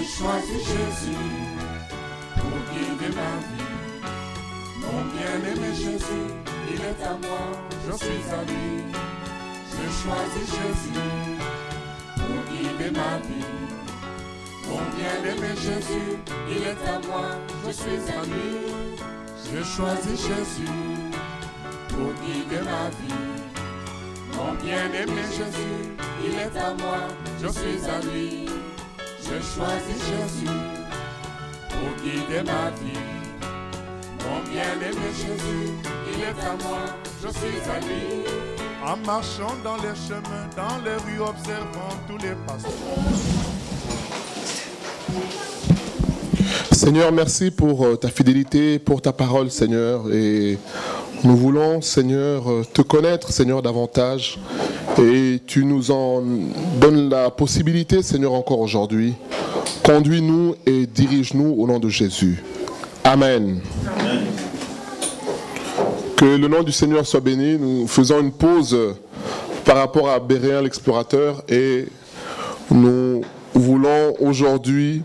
choisi Jésus pour guider ma vie. Mon bien-aimé Jésus, il est à moi, je suis à lui. J'ai choisi Jésus pour guider ma vie. Mon bien-aimé Jésus, il est à moi, je suis à lui. J'ai choisi Jésus pour guider ma vie. Mon bien-aimé Jésus, il est à moi, je suis à lui. J'ai choisi Jésus pour guider ma vie. Mon bien-aimé Jésus, il est à moi, je suis à lui. En marchant dans les chemins, dans les rues, observant tous les passants. Seigneur, merci pour ta fidélité, pour ta parole, Seigneur. Et nous voulons, Seigneur, te connaître, Seigneur, davantage. Et tu nous en donnes la possibilité, Seigneur, encore aujourd'hui. Conduis-nous et dirige-nous au nom de Jésus. Amen. Amen. Que le nom du Seigneur soit béni. Nous faisons une pause par rapport à Béréen l'explorateur et nous voulons aujourd'hui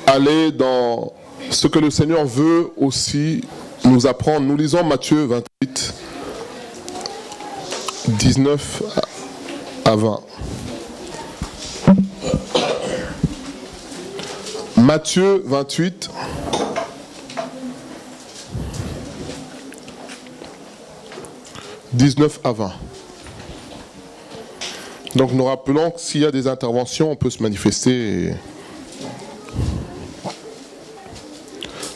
aller dans ce que le Seigneur veut aussi nous apprendre. Nous lisons Matthieu 28, 19 à 20. Matthieu 28, 19 à 20. Donc nous rappelons que s'il y a des interventions, on peut se manifester.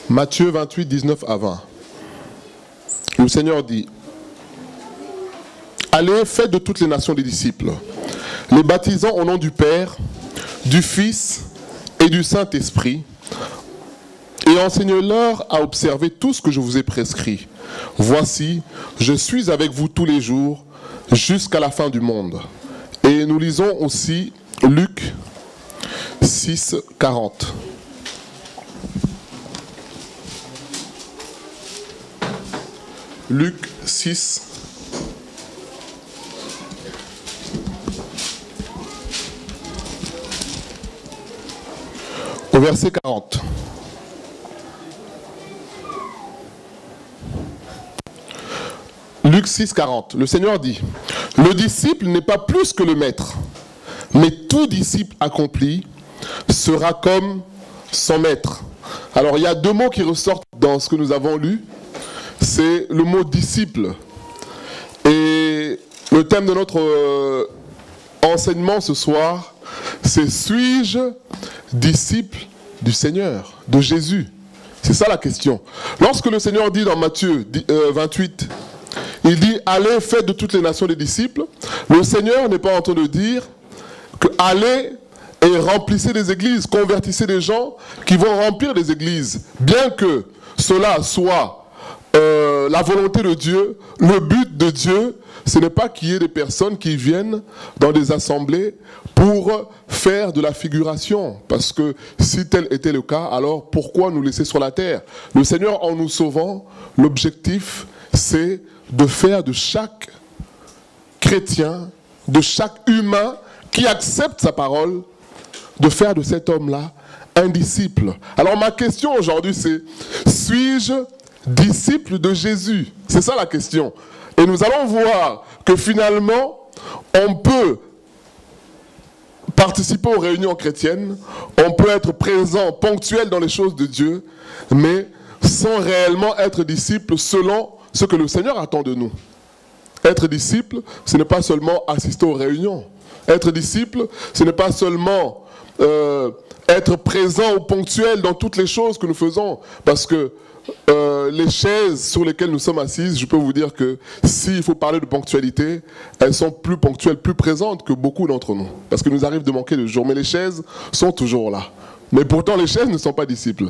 Matthieu 28, 19 à 20. Le Seigneur dit: allez, faites de toutes les nations des disciples, les baptisant au nom du Père, du Fils et du Saint-Esprit, et enseignez-leur à observer tout ce que je vous ai prescrit. Voici, je suis avec vous tous les jours, jusqu'à la fin du monde. Et nous lisons aussi Luc 6, 40. Luc 6, au verset 40. Luc 6, 40. Le Seigneur dit: le disciple n'est pas plus que le maître, mais tout disciple accompli sera comme son maître. Alors il y a deux mots qui ressortent dans ce que nous avons lu. C'est le mot disciple. Et le thème de notre enseignement ce soir, c'est: suis-je disciple du Seigneur, de Jésus? C'est ça la question. Lorsque le Seigneur dit dans Matthieu 28, il dit: allez, faites de toutes les nations des disciples, le Seigneur n'est pas en train de dire que allez et remplissez des églises, convertissez des gens qui vont remplir des églises. Bien que cela soit la volonté de Dieu, le but de Dieu, ce n'est pas qu'il y ait des personnes qui viennent dans des assemblées pour faire de la figuration. Parce que si tel était le cas, alors pourquoi nous laisser sur la terre? Le Seigneur, en nous sauvant, l'objectif, c'est de faire de chaque chrétien, de chaque humain qui accepte sa parole, de faire de cet homme-là un disciple. Alors ma question aujourd'hui, c'est: suis-je disciple de Jésus? C'est ça la question. Et nous allons voir que finalement, on peut participer aux réunions chrétiennes, on peut être présent, ponctuel dans les choses de Dieu, mais sans réellement être disciple selon ce que le Seigneur attend de nous. Être disciple, ce n'est pas seulement assister aux réunions. Être disciple, ce n'est pas seulement être présent ou ponctuel dans toutes les choses que nous faisons. Parce que les chaises sur lesquelles nous sommes assises, je peux vous dire que s'il faut parler de ponctualité, elles sont plus ponctuelles, plus présentes que beaucoup d'entre nous. Parce qu'il nous arrive de manquer de jours. Mais les chaises sont toujours là. Mais pourtant, les chaises ne sont pas disciples.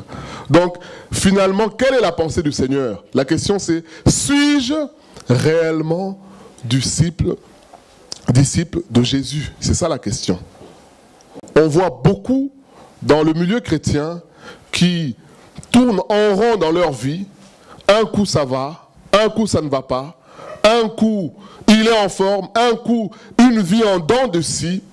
Donc, finalement, quelle est la pensée du Seigneur? La question c'est: suis-je réellement disciple de Jésus? C'est ça la question. On voit beaucoup dans le milieu chrétien qui tournent en rond dans leur vie. Un coup ça va, un coup ça ne va pas, un coup il est en forme, un coup une vie en dents de scie,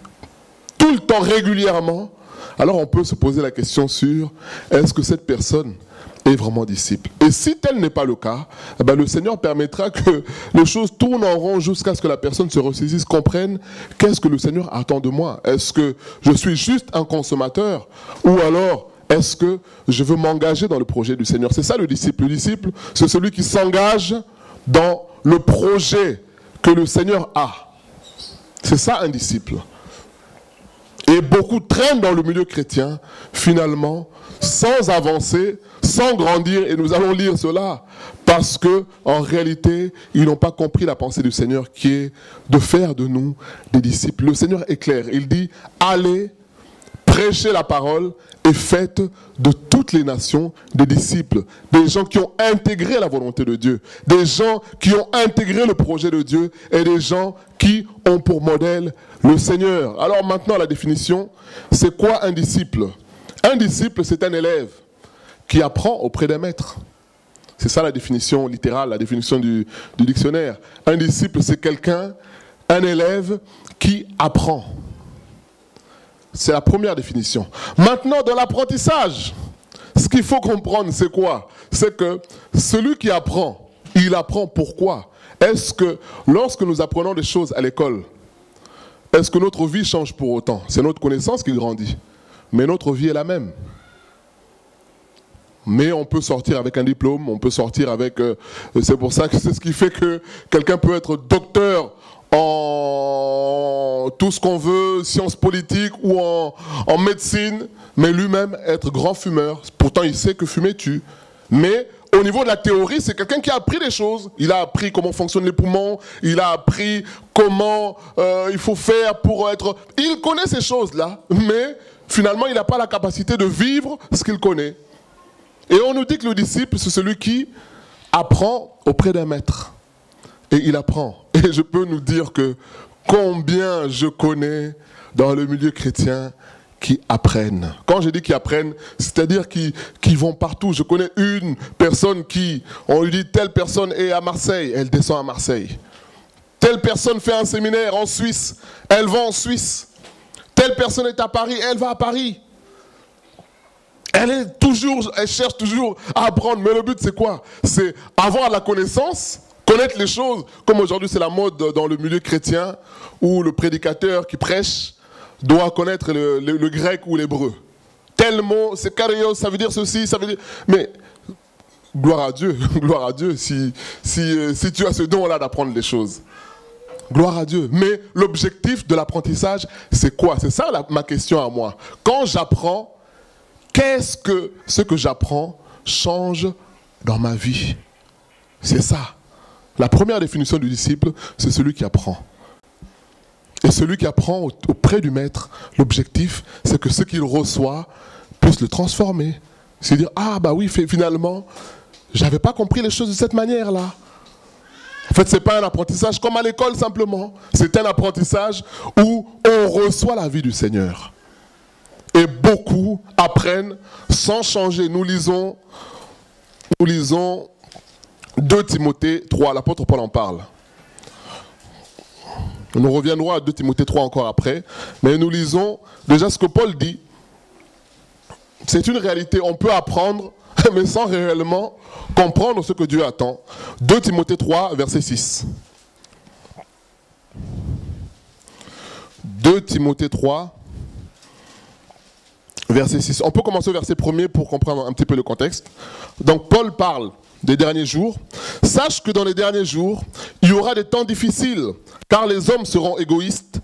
tout le temps régulièrement, alors on peut se poser la question sur est-ce que cette personne est vraiment disciple. Et si tel n'est pas le cas, eh bien, le Seigneur permettra que les choses tournent en rond jusqu'à ce que la personne se ressaisisse, comprenne qu'est-ce que le Seigneur attend de moi. Est-ce que je suis juste un consommateur ou alors est-ce que je veux m'engager dans le projet du Seigneur? C'est ça le disciple. Le disciple, c'est celui qui s'engage dans le projet que le Seigneur a. C'est ça un disciple. Et beaucoup traînent dans le milieu chrétien, finalement, sans avancer, sans grandir, et nous allons lire cela, parce que en réalité, ils n'ont pas compris la pensée du Seigneur, qui est de faire de nous des disciples. Le Seigneur est clair, il dit, allez, prêchez la parole, et faites de toutes les nations des disciples, des gens qui ont intégré la volonté de Dieu, des gens qui ont intégré le projet de Dieu, et des gens qui ont pour modèle le Seigneur. Alors maintenant, la définition, c'est quoi un disciple? Un disciple, c'est un élève qui apprend auprès d'un maître. C'est ça la définition littérale, la définition du dictionnaire. Un disciple, c'est quelqu'un, un élève qui apprend. C'est la première définition. Maintenant, dans l'apprentissage, ce qu'il faut comprendre, c'est quoi? C'est que celui qui apprend, il apprend pourquoi? Est-ce que lorsque nous apprenons des choses à l'école, est-ce que notre vie change pour autant? C'est notre connaissance qui grandit. Mais notre vie est la même. Mais on peut sortir avec un diplôme, on peut sortir avec... c'est pour ça que c'est ce qui fait que quelqu'un peut être docteur en tout ce qu'on veut, sciences politiques ou en médecine, mais lui-même être grand fumeur. Pourtant, il sait que fumer tue. Mais au niveau de la théorie, c'est quelqu'un qui a appris des choses. Il a appris comment fonctionnent les poumons, il a appris comment il faut faire pour être... Il connaît ces choses-là, mais finalement, il n'a pas la capacité de vivre ce qu'il connaît. Et on nous dit que le disciple, c'est celui qui apprend auprès d'un maître. Et il apprend. Et je peux nous dire que combien je connais dans le milieu chrétien qui apprennent. Quand je dis qui apprennent, c'est-à-dire qui vont partout. Je connais une personne qui, on lui dit telle personne est à Marseille, elle descend à Marseille. Telle personne fait un séminaire en Suisse, elle va en Suisse. Telle personne est à Paris, elle va à Paris. Elle cherche toujours à apprendre. Mais le but c'est quoi? C'est avoir la connaissance, connaître les choses, comme aujourd'hui c'est la mode dans le milieu chrétien, où le prédicateur qui prêche doit connaître le grec ou l'hébreu. Tel mot, c'est karéos, ça veut dire ceci, ça veut dire... Mais gloire à Dieu si tu as ce don-là d'apprendre les choses. Gloire à Dieu. Mais l'objectif de l'apprentissage, c'est quoi? C'est ça ma question à moi. Quand j'apprends, qu'est-ce que ce que j'apprends change dans ma vie? C'est ça. La première définition du disciple, c'est celui qui apprend. Et celui qui apprend auprès du maître, l'objectif, c'est que ce qu'il reçoit puisse le transformer. C'est dire, ah bah oui, finalement, j'avais pas compris les choses de cette manière-là. En fait, ce n'est pas un apprentissage comme à l'école simplement. C'est un apprentissage où on reçoit la vie du Seigneur. Et beaucoup apprennent sans changer. Nous lisons 2 Timothée 3, l'apôtre Paul en parle. Nous reviendrons à 2 Timothée 3 encore après, mais nous lisons déjà ce que Paul dit. C'est une réalité, on peut apprendre, mais sans réellement comprendre ce que Dieu attend. 2 Timothée 3, verset 6. 2 Timothée 3, verset 6. On peut commencer au verset 1er pour comprendre un petit peu le contexte. Donc Paul parle des derniers jours. Sache que dans les derniers jours, il y aura des temps difficiles, car les hommes seront égoïstes,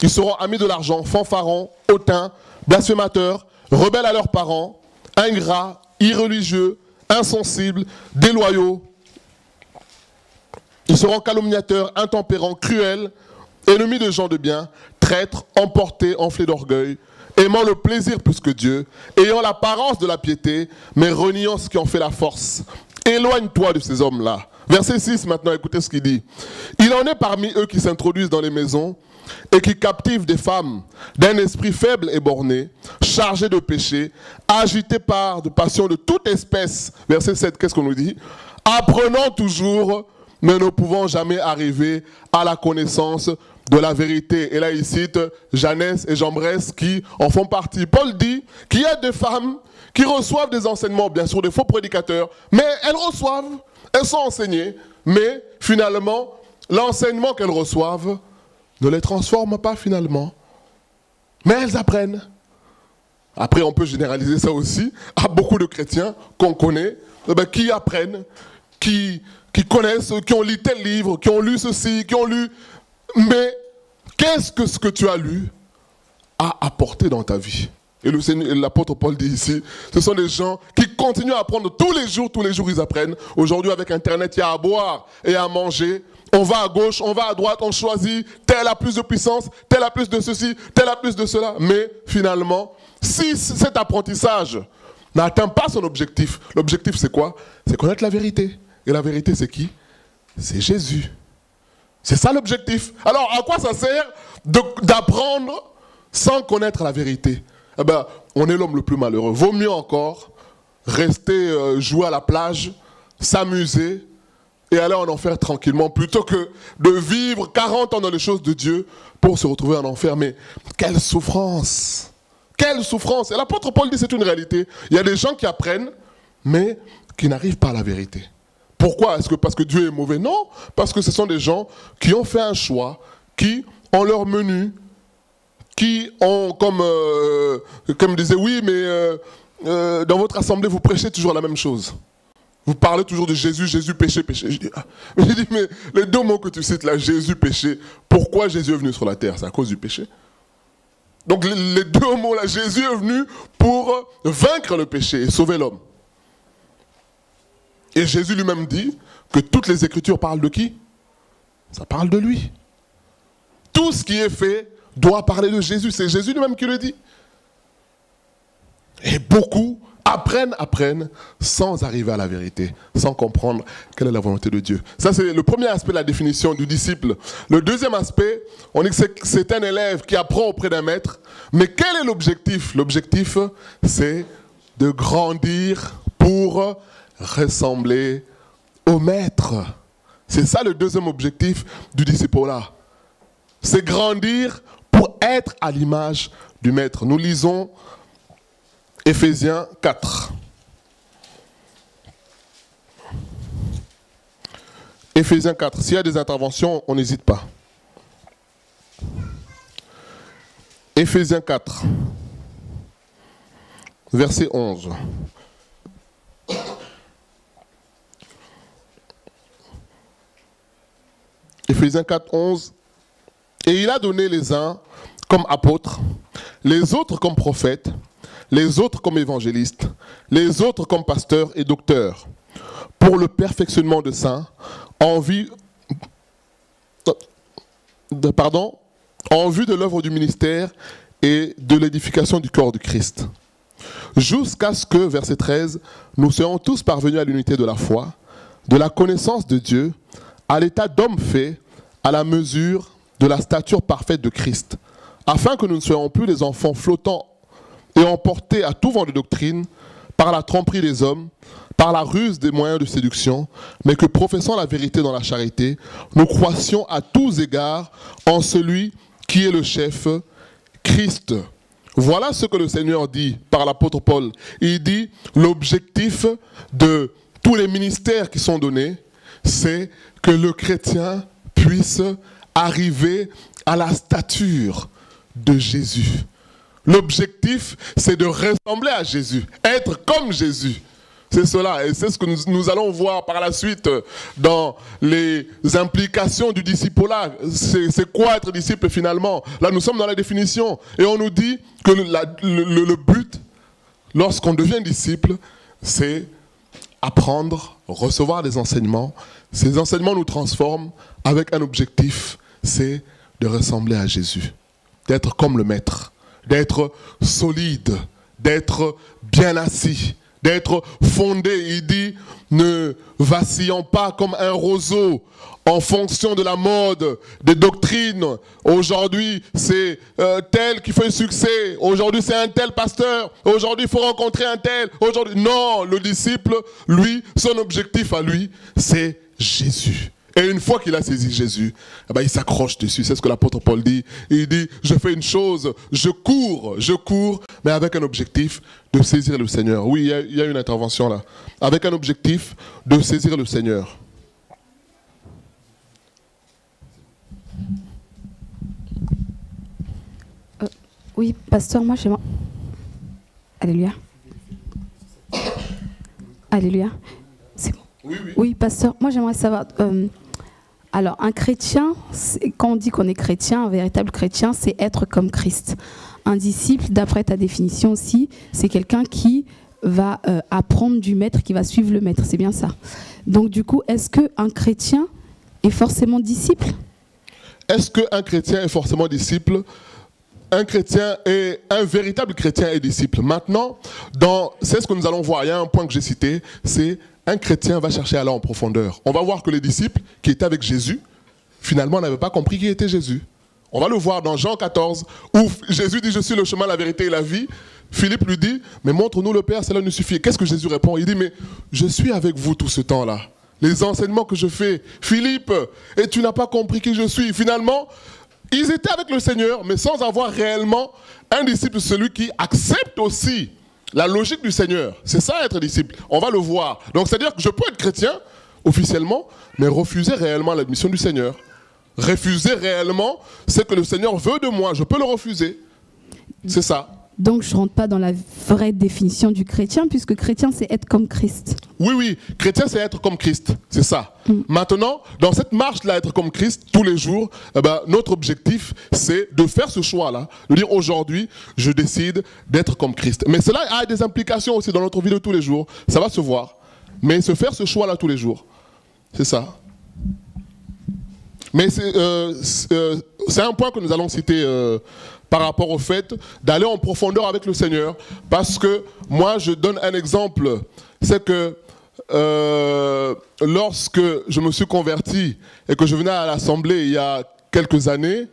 ils seront amis de l'argent, fanfarons, hautains, blasphémateurs, rebelles à leurs parents, ingrats, irreligieux, insensibles, déloyaux. Ils seront calomniateurs, intempérants, cruels, ennemis de gens de bien, traîtres, emportés, enflés d'orgueil, aimant le plaisir plus que Dieu, ayant l'apparence de la piété, mais reniant ce qui en fait la force. Éloigne-toi de ces hommes-là. Verset 6 maintenant, écoutez ce qu'il dit. Il en est parmi eux qui s'introduisent dans les maisons et qui captivent des femmes d'un esprit faible et borné, chargés de péché, agités par de passions de toute espèce. Verset 7, qu'est-ce qu'on nous dit? Apprenant toujours mais ne pouvons jamais arriver à la connaissance de la vérité. Et là, il cite Jeannès et Jambres qui en font partie. Paul dit qu'il y a des femmes qui reçoivent des enseignements, bien sûr, des faux prédicateurs, mais elles reçoivent, elles sont enseignées, mais finalement, l'enseignement qu'elles reçoivent ne les transforme pas finalement. Mais elles apprennent. Après, on peut généraliser ça aussi à beaucoup de chrétiens qu'on connaît, qui apprennent, qui connaissent, qui ont lu tel livre, qui ont lu ceci, qui ont lu... Mais qu'est-ce que ce que tu as lu a apporté dans ta vie? Et l'apôtre Paul dit ici, ce sont des gens qui continuent à apprendre tous les jours ils apprennent. Aujourd'hui, avec Internet, il y a à boire et à manger. On va à gauche, on va à droite, on choisit, tel a plus de puissance, tel a plus de ceci, tel a plus de cela. Mais finalement, si cet apprentissage n'atteint pas son objectif, l'objectif c'est quoi? C'est connaître la vérité. Et la vérité c'est qui? C'est Jésus. C'est ça l'objectif. Alors à quoi ça sert d'apprendre sans connaître la vérité? Eh ben, on est l'homme le plus malheureux. Vaut mieux encore rester jouer à la plage, s'amuser et aller en enfer tranquillement plutôt que de vivre 40 ans dans les choses de Dieu pour se retrouver en enfer. Mais quelle souffrance! Quelle souffrance! Et l'apôtre Paul dit c'est une réalité. Il y a des gens qui apprennent mais qui n'arrivent pas à la vérité. Pourquoi? Est-ce que parce que Dieu est mauvais? Non, parce que ce sont des gens qui ont fait un choix, qui ont leur menu, qui ont comme disait, oui, mais dans votre assemblée, vous prêchez toujours la même chose. Vous parlez toujours de Jésus, Jésus, péché, péché. Je dis, mais les deux mots que tu cites là, Jésus, péché, pourquoi Jésus est venu sur la terre? C'est à cause du péché. Donc les deux mots là, Jésus est venu pour vaincre le péché et sauver l'homme. Et Jésus lui-même dit que toutes les Écritures parlent de qui? Ça parle de lui. Tout ce qui est fait doit parler de Jésus. C'est Jésus lui-même qui le dit. Et beaucoup apprennent sans arriver à la vérité, sans comprendre quelle est la volonté de Dieu. Ça, c'est le premier aspect de la définition du disciple. Le deuxième aspect, on dit que c'est un élève qui apprend auprès d'un maître. Mais quel est l'objectif? L'objectif, c'est de grandir pour ressembler au maître. C'est ça le deuxième objectif du disciple-là. C'est grandir pour être à l'image du maître. Nous lisons Éphésiens 4. Éphésiens 4. S'il y a des interventions, on n'hésite pas. Éphésiens 4. Verset 11. Éphésiens 4, 11. Et il a donné les uns comme apôtres, les autres comme prophètes, les autres comme évangélistes, les autres comme pasteurs et docteurs, pour le perfectionnement de saints, en vue de l'œuvre du ministère et de l'édification du corps du Christ. Jusqu'à ce que, verset 13, nous soyons tous parvenus à l'unité de la foi, de la connaissance de Dieu, à l'état d'homme fait, à la mesure de la stature parfaite de Christ, afin que nous ne soyons plus des enfants flottants et emportés à tout vent de doctrine, par la tromperie des hommes, par la ruse des moyens de séduction, mais que professant la vérité dans la charité, nous croissions à tous égards en celui qui est le chef, Christ. Voilà ce que le Seigneur dit par l'apôtre Paul. Il dit, l'objectif de tous les ministères qui sont donnés, c'est que le chrétien puisse arriver à la stature de Jésus. L'objectif, c'est de ressembler à Jésus, être comme Jésus. C'est cela, et c'est ce que nous allons voir par la suite dans les implications du discipulat. C'est quoi être disciple finalement? Là, nous sommes dans la définition, et on nous dit que le but, lorsqu'on devient disciple, c'est apprendre, recevoir des enseignements. Ces enseignements nous transforment avec un objectif, c'est de ressembler à Jésus, d'être comme le maître, d'être solide, d'être bien assis, d'être fondé. Il dit, ne vacillons pas comme un roseau en fonction de la mode, des doctrines. Aujourd'hui, c'est tel qui fait succès. Aujourd'hui, c'est un tel pasteur. Aujourd'hui, il faut rencontrer un tel. Aujourd'hui, non, le disciple, lui, son objectif à lui, c'est Jésus. Et une fois qu'il a saisi Jésus, eh ben, il s'accroche dessus. C'est ce que l'apôtre Paul dit. Il dit, je fais une chose, je cours, mais avec un objectif de saisir le Seigneur. Oui, il y a une intervention là. Avec un objectif de saisir le Seigneur. Oui, pasteur, moi j'aimerais... Alléluia. Alléluia. C'est bon. Oui, oui. Oui, pasteur, moi j'aimerais savoir... alors, un chrétien, quand on dit qu'on est chrétien, un véritable chrétien, c'est être comme Christ. Un disciple, d'après ta définition aussi, c'est quelqu'un qui va apprendre du maître, qui va suivre le maître. C'est bien ça. Donc du coup, est-ce qu'un chrétien est forcément disciple? Est-ce qu'un chrétien est forcément disciple? Un chrétien est un véritable chrétien est disciple. Maintenant, c'est ce que nous allons voir. Il y a un point que j'ai cité, c'est un chrétien va chercher à aller en profondeur. On va voir que les disciples qui étaient avec Jésus, finalement, n'avaient pas compris qui était Jésus. On va le voir dans Jean 14, où Jésus dit, je suis le chemin, la vérité et la vie. Philippe lui dit, mais montre-nous le Père, cela nous suffit. Qu'est-ce que Jésus répond? Il dit, mais je suis avec vous tout ce temps-là. Les enseignements que je fais, Philippe, et tu n'as pas compris qui je suis. Finalement, ils étaient avec le Seigneur, mais sans avoir réellement un disciple, celui qui accepte aussi la logique du Seigneur. C'est ça être disciple. On va le voir. Donc c'est-à-dire que je peux être chrétien officiellement, mais refuser réellement l'admission du Seigneur. Refuser réellement ce que le Seigneur veut de moi. Je peux le refuser. C'est ça. Donc je ne rentre pas dans la vraie définition du chrétien, puisque chrétien, c'est être comme Christ. Oui, oui. Chrétien, c'est être comme Christ. C'est ça. Maintenant, dans cette marche-là, être comme Christ, tous les jours, eh ben, notre objectif, c'est de faire ce choix-là. De dire aujourd'hui, je décide d'être comme Christ. Mais cela a des implications aussi dans notre vie de tous les jours. Ça va se voir. Mais se faire ce choix-là tous les jours. C'est ça. Mais c'est un point que nous allons citer par rapport au fait d'aller en profondeur avec le Seigneur. Parce que moi, je donne un exemple. C'est que lorsque je me suis converti et que je venais à l'Assemblée il y a quelques années,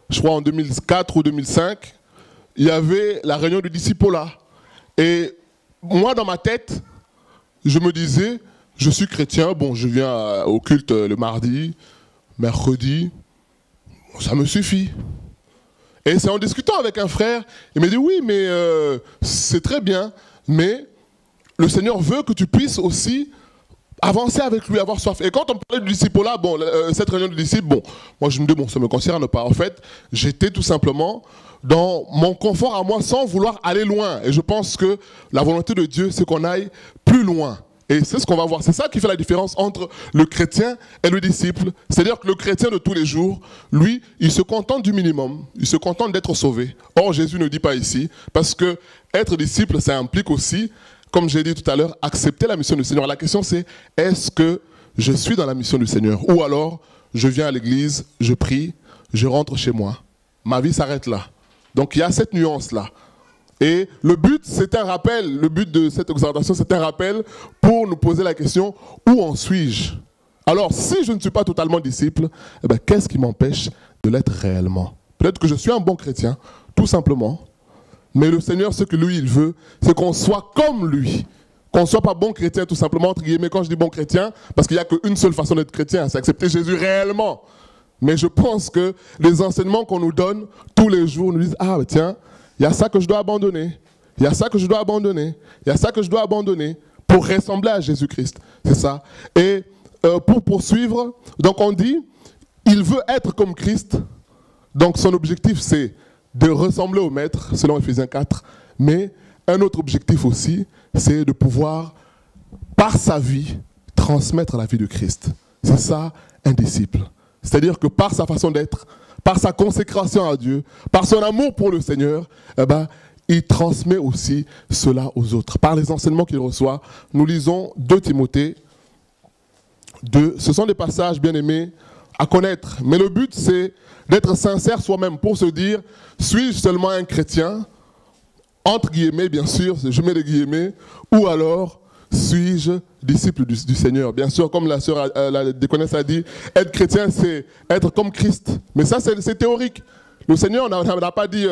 je crois en 2004 ou 2005, il y avait la réunion du discipulat. Et moi, dans ma tête, je me disais, je suis chrétien, bon, je viens au culte le mardi, mercredi, ça me suffit. Et c'est en discutant avec un frère, il m'a dit, oui, mais c'est très bien, mais le Seigneur veut que tu puisses aussi avancer avec lui, avoir soif. Et quand on parlait du discipulat, bon, cette réunion de disciples, bon, moi je me dis, bon, ça ne me concerne pas. En fait, j'étais tout simplement dans mon confort à moi sans vouloir aller loin. Et je pense que la volonté de Dieu, c'est qu'on aille plus loin. Et c'est ce qu'on va voir. C'est ça qui fait la différence entre le chrétien et le disciple. C'est-à-dire que le chrétien de tous les jours, lui, il se contente du minimum. Il se contente d'être sauvé. Or, Jésus ne dit pas ici. Parce que être disciple, ça implique aussi, comme j'ai dit tout à l'heure, accepter la mission du Seigneur. La question c'est, est-ce que je suis dans la mission du Seigneur? Ou alors, je viens à l'église, je prie, je rentre chez moi. Ma vie s'arrête là. Donc il y a cette nuance-là. Et le but, c'est un rappel, le but de cette exhortation, c'est un rappel pour nous poser la question, où en suis-je? Alors, si je ne suis pas totalement disciple, eh ben, qu'est-ce qui m'empêche de l'être réellement? Peut-être que je suis un bon chrétien, tout simplement, mais le Seigneur, ce que lui, il veut, c'est qu'on soit comme lui. Qu'on ne soit pas bon chrétien, tout simplement, entre guillemets, quand je dis bon chrétien, parce qu'il n'y a qu'une seule façon d'être chrétien, c'est accepter Jésus réellement. Mais je pense que les enseignements qu'on nous donne tous les jours nous disent, ah tiens, il y a ça que je dois abandonner. Il y a ça que je dois abandonner. Il y a ça que je dois abandonner pour ressembler à Jésus-Christ. C'est ça. Et pour poursuivre, donc on dit, il veut être comme Christ. Donc son objectif, c'est de ressembler au Maître, selon Ephésiens 4. Mais un autre objectif aussi, c'est de pouvoir, par sa vie, transmettre la vie de Christ. C'est ça, un disciple. C'est-à-dire que par sa façon d'être, par sa consécration à Dieu, par son amour pour le Seigneur, eh ben, il transmet aussi cela aux autres. Par les enseignements qu'il reçoit, nous lisons 2 Timothée 2. Ce sont des passages bien aimés à connaître. Mais le but, c'est d'être sincère soi-même pour se dire, suis-je seulement un chrétien, entre guillemets bien sûr, je mets des guillemets, ou alors suis-je disciple du Seigneur? Bien sûr, comme la sœur, la déconnaisse a dit, être chrétien, c'est être comme Christ. Mais ça, c'est théorique. Le Seigneur n'a pas dit,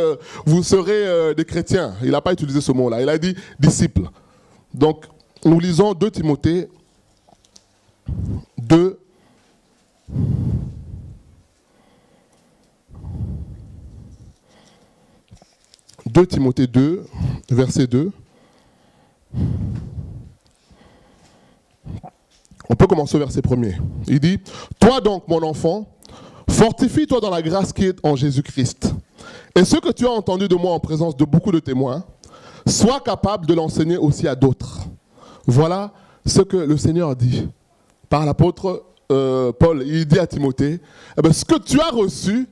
vous serez des chrétiens. Il n'a pas utilisé ce mot-là. Il a dit, disciples. Donc, nous lisons 2 Timothée 2, 2 Timothée 2, verset 2. On peut commencer au verset 1er. Il dit, « Toi donc, mon enfant, fortifie-toi dans la grâce qui est en Jésus-Christ. Et ce que tu as entendu de moi en présence de beaucoup de témoins, sois capable de l'enseigner aussi à d'autres. » Voilà ce que le Seigneur dit par l'apôtre Paul. Il dit à Timothée, ce que tu as reçu,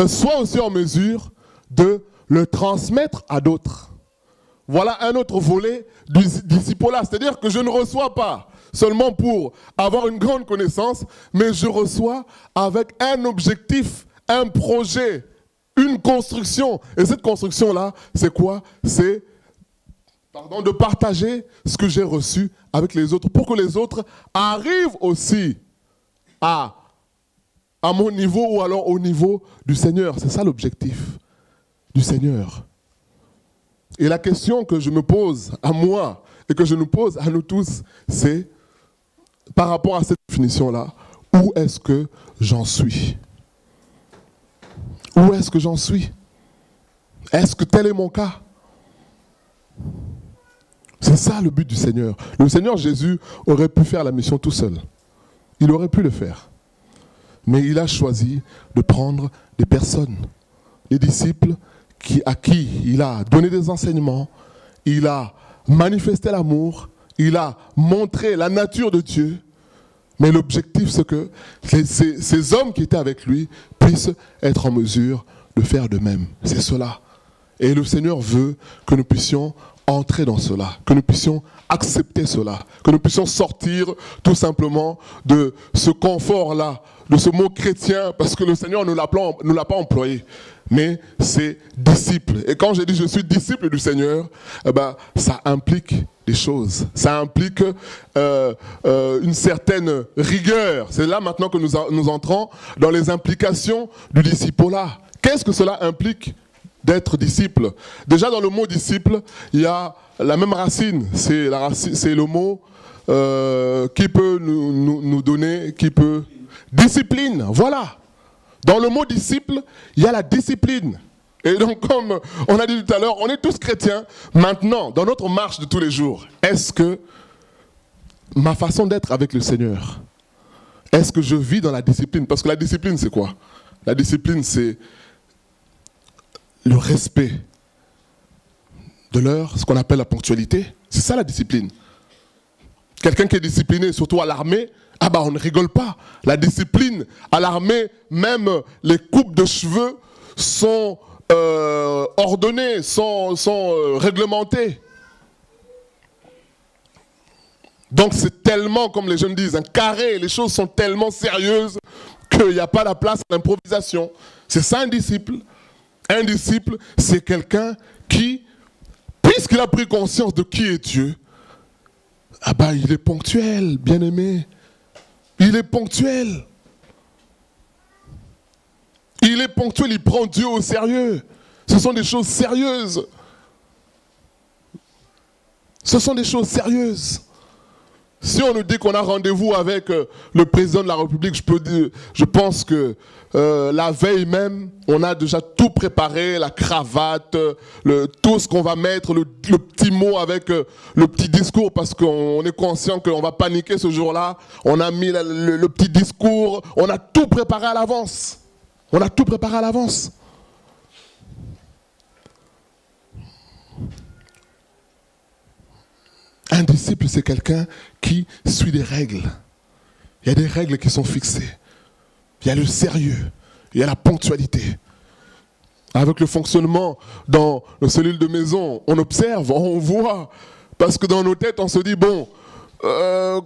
sois aussi en mesure de le transmettre à d'autres. Voilà un autre volet du discipolat. C'est-à-dire que je ne reçois pas seulement pour avoir une grande connaissance, mais je reçois avec un objectif, un projet, une construction. Et cette construction-là, c'est quoi? C'est de partager ce que j'ai reçu avec les autres, pour que les autres arrivent aussi à mon niveau ou alors au niveau du Seigneur. C'est ça l'objectif du Seigneur. Et la question que je me pose à moi et que je nous pose à nous tous, c'est par rapport à cette définition-là, où est-ce que j'en suis? Où est-ce que j'en suis? Est-ce que tel est mon cas? C'est ça le but du Seigneur. Le Seigneur Jésus aurait pu faire la mission tout seul. Il aurait pu le faire. Mais il a choisi de prendre des personnes, des disciples à qui il a donné des enseignements, il a manifesté l'amour, il a montré la nature de Dieu. Mais l'objectif, c'est que ces hommes qui étaient avec lui puissent être en mesure de faire de même. C'est cela. Et le Seigneur veut que nous puissions entrer dans cela, que nous puissions accepter cela, que nous puissions sortir tout simplement de ce confort-là, de ce mot chrétien, parce que le Seigneur ne l'a pas employé, mais c'est disciple. Et quand j'ai dit je suis disciple du Seigneur, ça implique des choses, ça implique une certaine rigueur. C'est là maintenant que nous entrons dans les implications du disciple-là. Qu'est-ce que cela implique d'être disciple? Déjà dans le mot disciple, il y a la même racine, c'est le mot qui peut nous donner, qui peut... Discipline, voilà. Dans le mot disciple, il y a la discipline. Et donc comme on a dit tout à l'heure, on est tous chrétiens. Maintenant, dans notre marche de tous les jours, est-ce que ma façon d'être avec le Seigneur, est-ce que je vis dans la discipline? Parce que la discipline, c'est quoi? La discipline, c'est le respect de l'heure, ce qu'on appelle la ponctualité. C'est ça la discipline. Quelqu'un qui est discipliné, surtout à l'armée, on ne rigole pas. La discipline à l'armée, même les coupes de cheveux sont ordonnées, sont réglementées. Donc c'est tellement, comme les jeunes disent, un carré. Les choses sont tellement sérieuses qu'il n'y a pas la place à l'improvisation. C'est ça un disciple. Un disciple, c'est quelqu'un qui, puisqu'il a pris conscience de qui est Dieu, il est ponctuel, bien-aimé. Il est ponctuel. Il est ponctuel, il prend Dieu au sérieux. Ce sont des choses sérieuses. Ce sont des choses sérieuses. Si on nous dit qu'on a rendez-vous avec le président de la République, je pense que la veille même, on a déjà tout préparé, la cravate, tout ce qu'on va mettre, le petit mot avec le petit discours, parce qu'on est conscient qu'on va paniquer ce jour-là. On a mis le petit discours, on a tout préparé à l'avance. On a tout préparé à l'avance. Un disciple, c'est quelqu'un qui suit des règles. Il y a des règles qui sont fixées. Il y a le sérieux, il y a la ponctualité. Avec le fonctionnement dans nos cellules de maison, on observe, on voit. Parce que dans nos têtes, on se dit,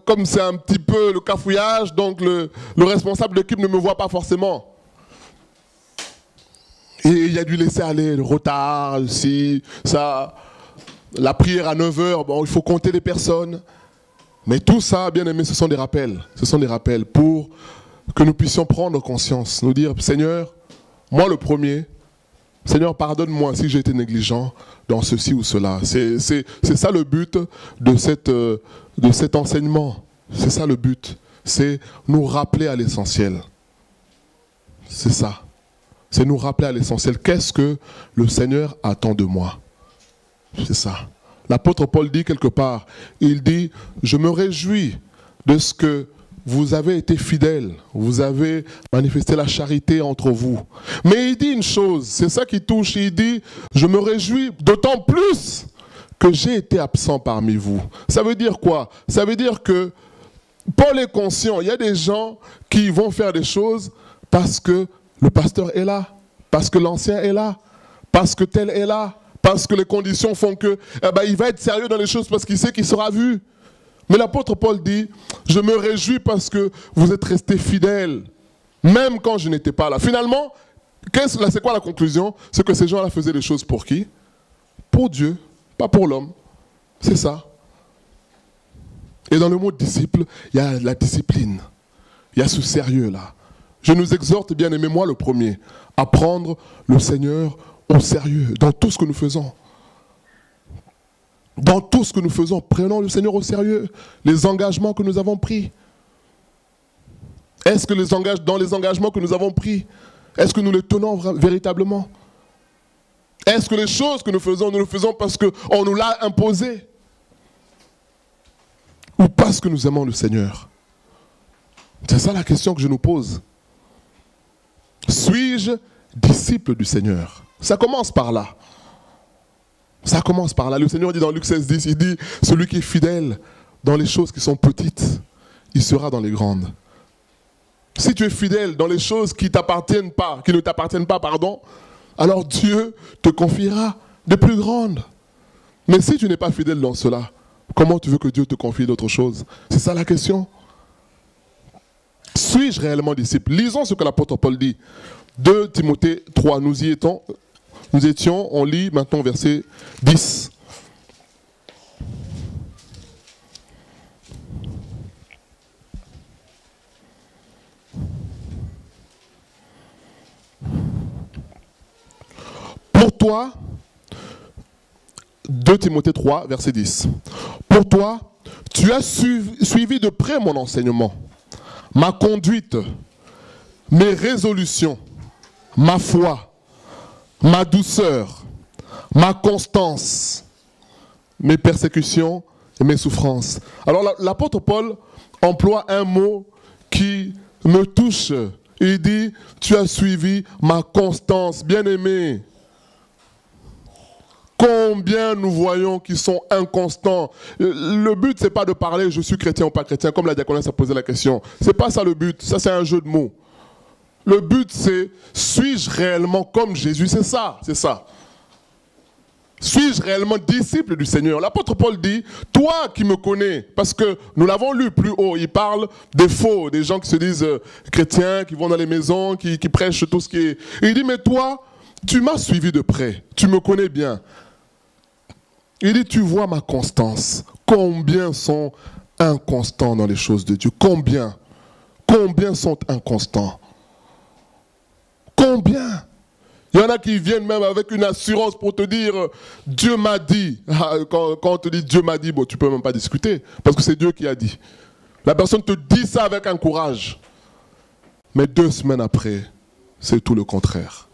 comme c'est un petit peu le cafouillage, donc le responsable d'équipe ne me voit pas forcément. Et il y a du laisser aller, le retard, ça... La prière à 9h, il faut compter les personnes. Mais tout ça, bien aimé, ce sont des rappels. Ce sont des rappels pour que nous puissions prendre conscience. Nous dire, Seigneur, moi le premier, Seigneur, pardonne-moi si j'ai été négligent dans ceci ou cela. C'est ça le but de cet enseignement. C'est ça le but. C'est nous rappeler à l'essentiel. C'est ça. c'est nous rappeler à l'essentiel. Qu'est-ce que le Seigneur attend de moi? C'est ça. L'apôtre Paul dit quelque part, il dit, je me réjouis de ce que vous avez été fidèles, vous avez manifesté la charité entre vous. Mais il dit une chose, c'est ça qui touche, il dit, je me réjouis d'autant plus que j'ai été absent parmi vous. Ça veut dire quoi? Ça veut dire que Paul est conscient, il y a des gens qui vont faire des choses parce que le pasteur est là, parce que l'ancien est là, parce que tel est là, parce que les conditions font que, il va être sérieux dans les choses parce qu'il sait qu'il sera vu. Mais l'apôtre Paul dit, je me réjouis parce que vous êtes restés fidèles, même quand je n'étais pas là. Finalement, c'est quoi la conclusion? C'est que ces gens-là faisaient les choses pour qui? Pour Dieu, pas pour l'homme. C'est ça. Et dans le mot disciple, il y a la discipline. Il y a ce sérieux-là. Je nous exhorte, bien aimé, moi le premier, à prendre le Seigneur au sérieux dans tout ce que nous faisons. Dans tout ce que nous faisons, prenons le Seigneur au sérieux. Les engagements que nous avons pris. Est-ce que dans les engagements que nous avons pris, est-ce que nous les tenons véritablement? Est-ce que les choses que nous le faisons parce qu'on nous l'a imposé? Ou parce que nous aimons le Seigneur? C'est ça la question que je nous pose. Suis-je disciple du Seigneur? Ça commence par là. Ça commence par là. Le Seigneur dit dans Luc 16:10, il dit, celui qui est fidèle dans les choses qui sont petites, il sera dans les grandes. Si tu es fidèle dans les choses qui ne t'appartiennent pas, alors Dieu te confiera des plus grandes. Mais si tu n'es pas fidèle dans cela, comment tu veux que Dieu te confie d'autres choses? C'est ça la question. Suis-je réellement disciple? Lisons ce que l'apôtre Paul dit. 2 Timothée 3, nous étions, on lit maintenant verset 10. Pour toi, 2 Timothée 3, verset 10. Pour toi, tu as suivi de près mon enseignement, ma conduite, mes résolutions, ma foi, ma douceur, ma constance, mes persécutions et mes souffrances. Alors l'apôtre Paul emploie un mot qui me touche. Il dit, tu as suivi ma constance, bien-aimé. Combien nous voyons qui sont inconstants. Le but, c'est pas de parler je suis chrétien ou pas chrétien, comme la diaconesse a posé la question. C'est pas ça le but, ça c'est un jeu de mots. Le but, c'est suis-je réellement comme Jésus? C'est ça, c'est ça. Suis-je réellement disciple du Seigneur? L'apôtre Paul dit, toi qui me connais, parce que nous l'avons lu plus haut, il parle des faux, des gens qui se disent chrétiens, qui vont dans les maisons, qui prêchent tout ce qui est... Il dit, mais toi, tu m'as suivi de près, tu me connais bien. Il dit, tu vois ma constance. Combien sont inconstants dans les choses de Dieu? Combien sont inconstants? Combien? Il y en a qui viennent même avec une assurance pour te dire « Dieu m'a dit ». Quand on te dit « Dieu m'a dit », bon, tu ne peux même pas discuter, parce que c'est Dieu qui a dit. La personne te dit ça avec un courage. Mais 2 semaines après, c'est tout le contraire.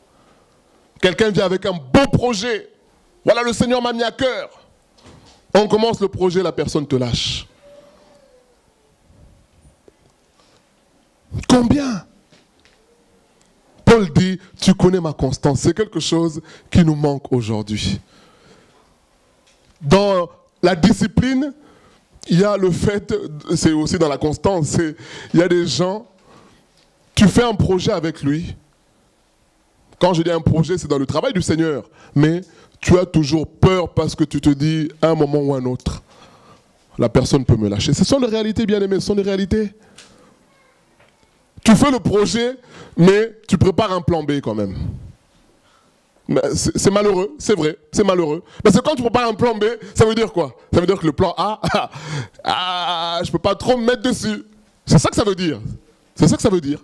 Quelqu'un vient avec un beau projet. Voilà, le Seigneur m'a mis à cœur. On commence le projet, la personne te lâche. Combien? Paul dit, tu connais ma constance. C'est quelque chose qui nous manque aujourd'hui. Dans la discipline, il y a le fait, c'est aussi dans la constance, il y a des gens, tu fais un projet avec lui. Quand je dis un projet, c'est dans le travail du Seigneur. Mais tu as toujours peur parce que tu te dis, à un moment ou à un autre, la personne peut me lâcher. Ce sont des réalités, bien aimés, ce sont des réalités. Tu fais le projet, mais tu prépares un plan B quand même. C'est malheureux, c'est vrai, c'est malheureux. Parce que quand tu prépares un plan B, ça veut dire quoi? Ça veut dire que le plan A, je ne peux pas trop me mettre dessus. C'est ça que ça veut dire. C'est ça que ça veut dire.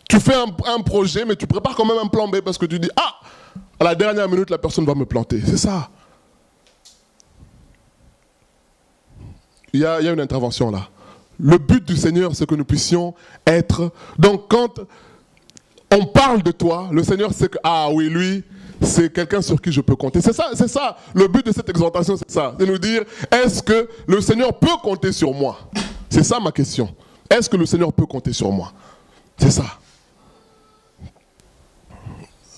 Tu fais un projet, mais tu prépares quand même un plan B parce que tu dis, à la dernière minute, la personne va me planter. C'est ça. Il y a une intervention là. Le but du Seigneur, c'est que nous puissions être... Donc, quand on parle de toi, le Seigneur sait que, ah oui, lui, c'est quelqu'un sur qui je peux compter. C'est ça, le but de cette exhortation, c'est ça. C'est nous dire, est-ce que le Seigneur peut compter sur moi? C'est ça ma question. Est-ce que le Seigneur peut compter sur moi? C'est ça.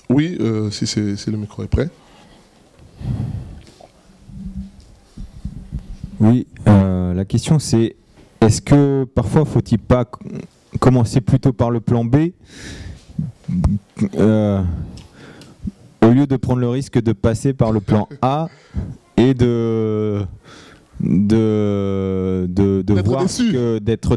Oui, si le micro est prêt. Oui, la question c'est, est-ce que parfois faut-il pas commencer plutôt par le plan B au lieu de prendre le risque de passer par le plan A et d'être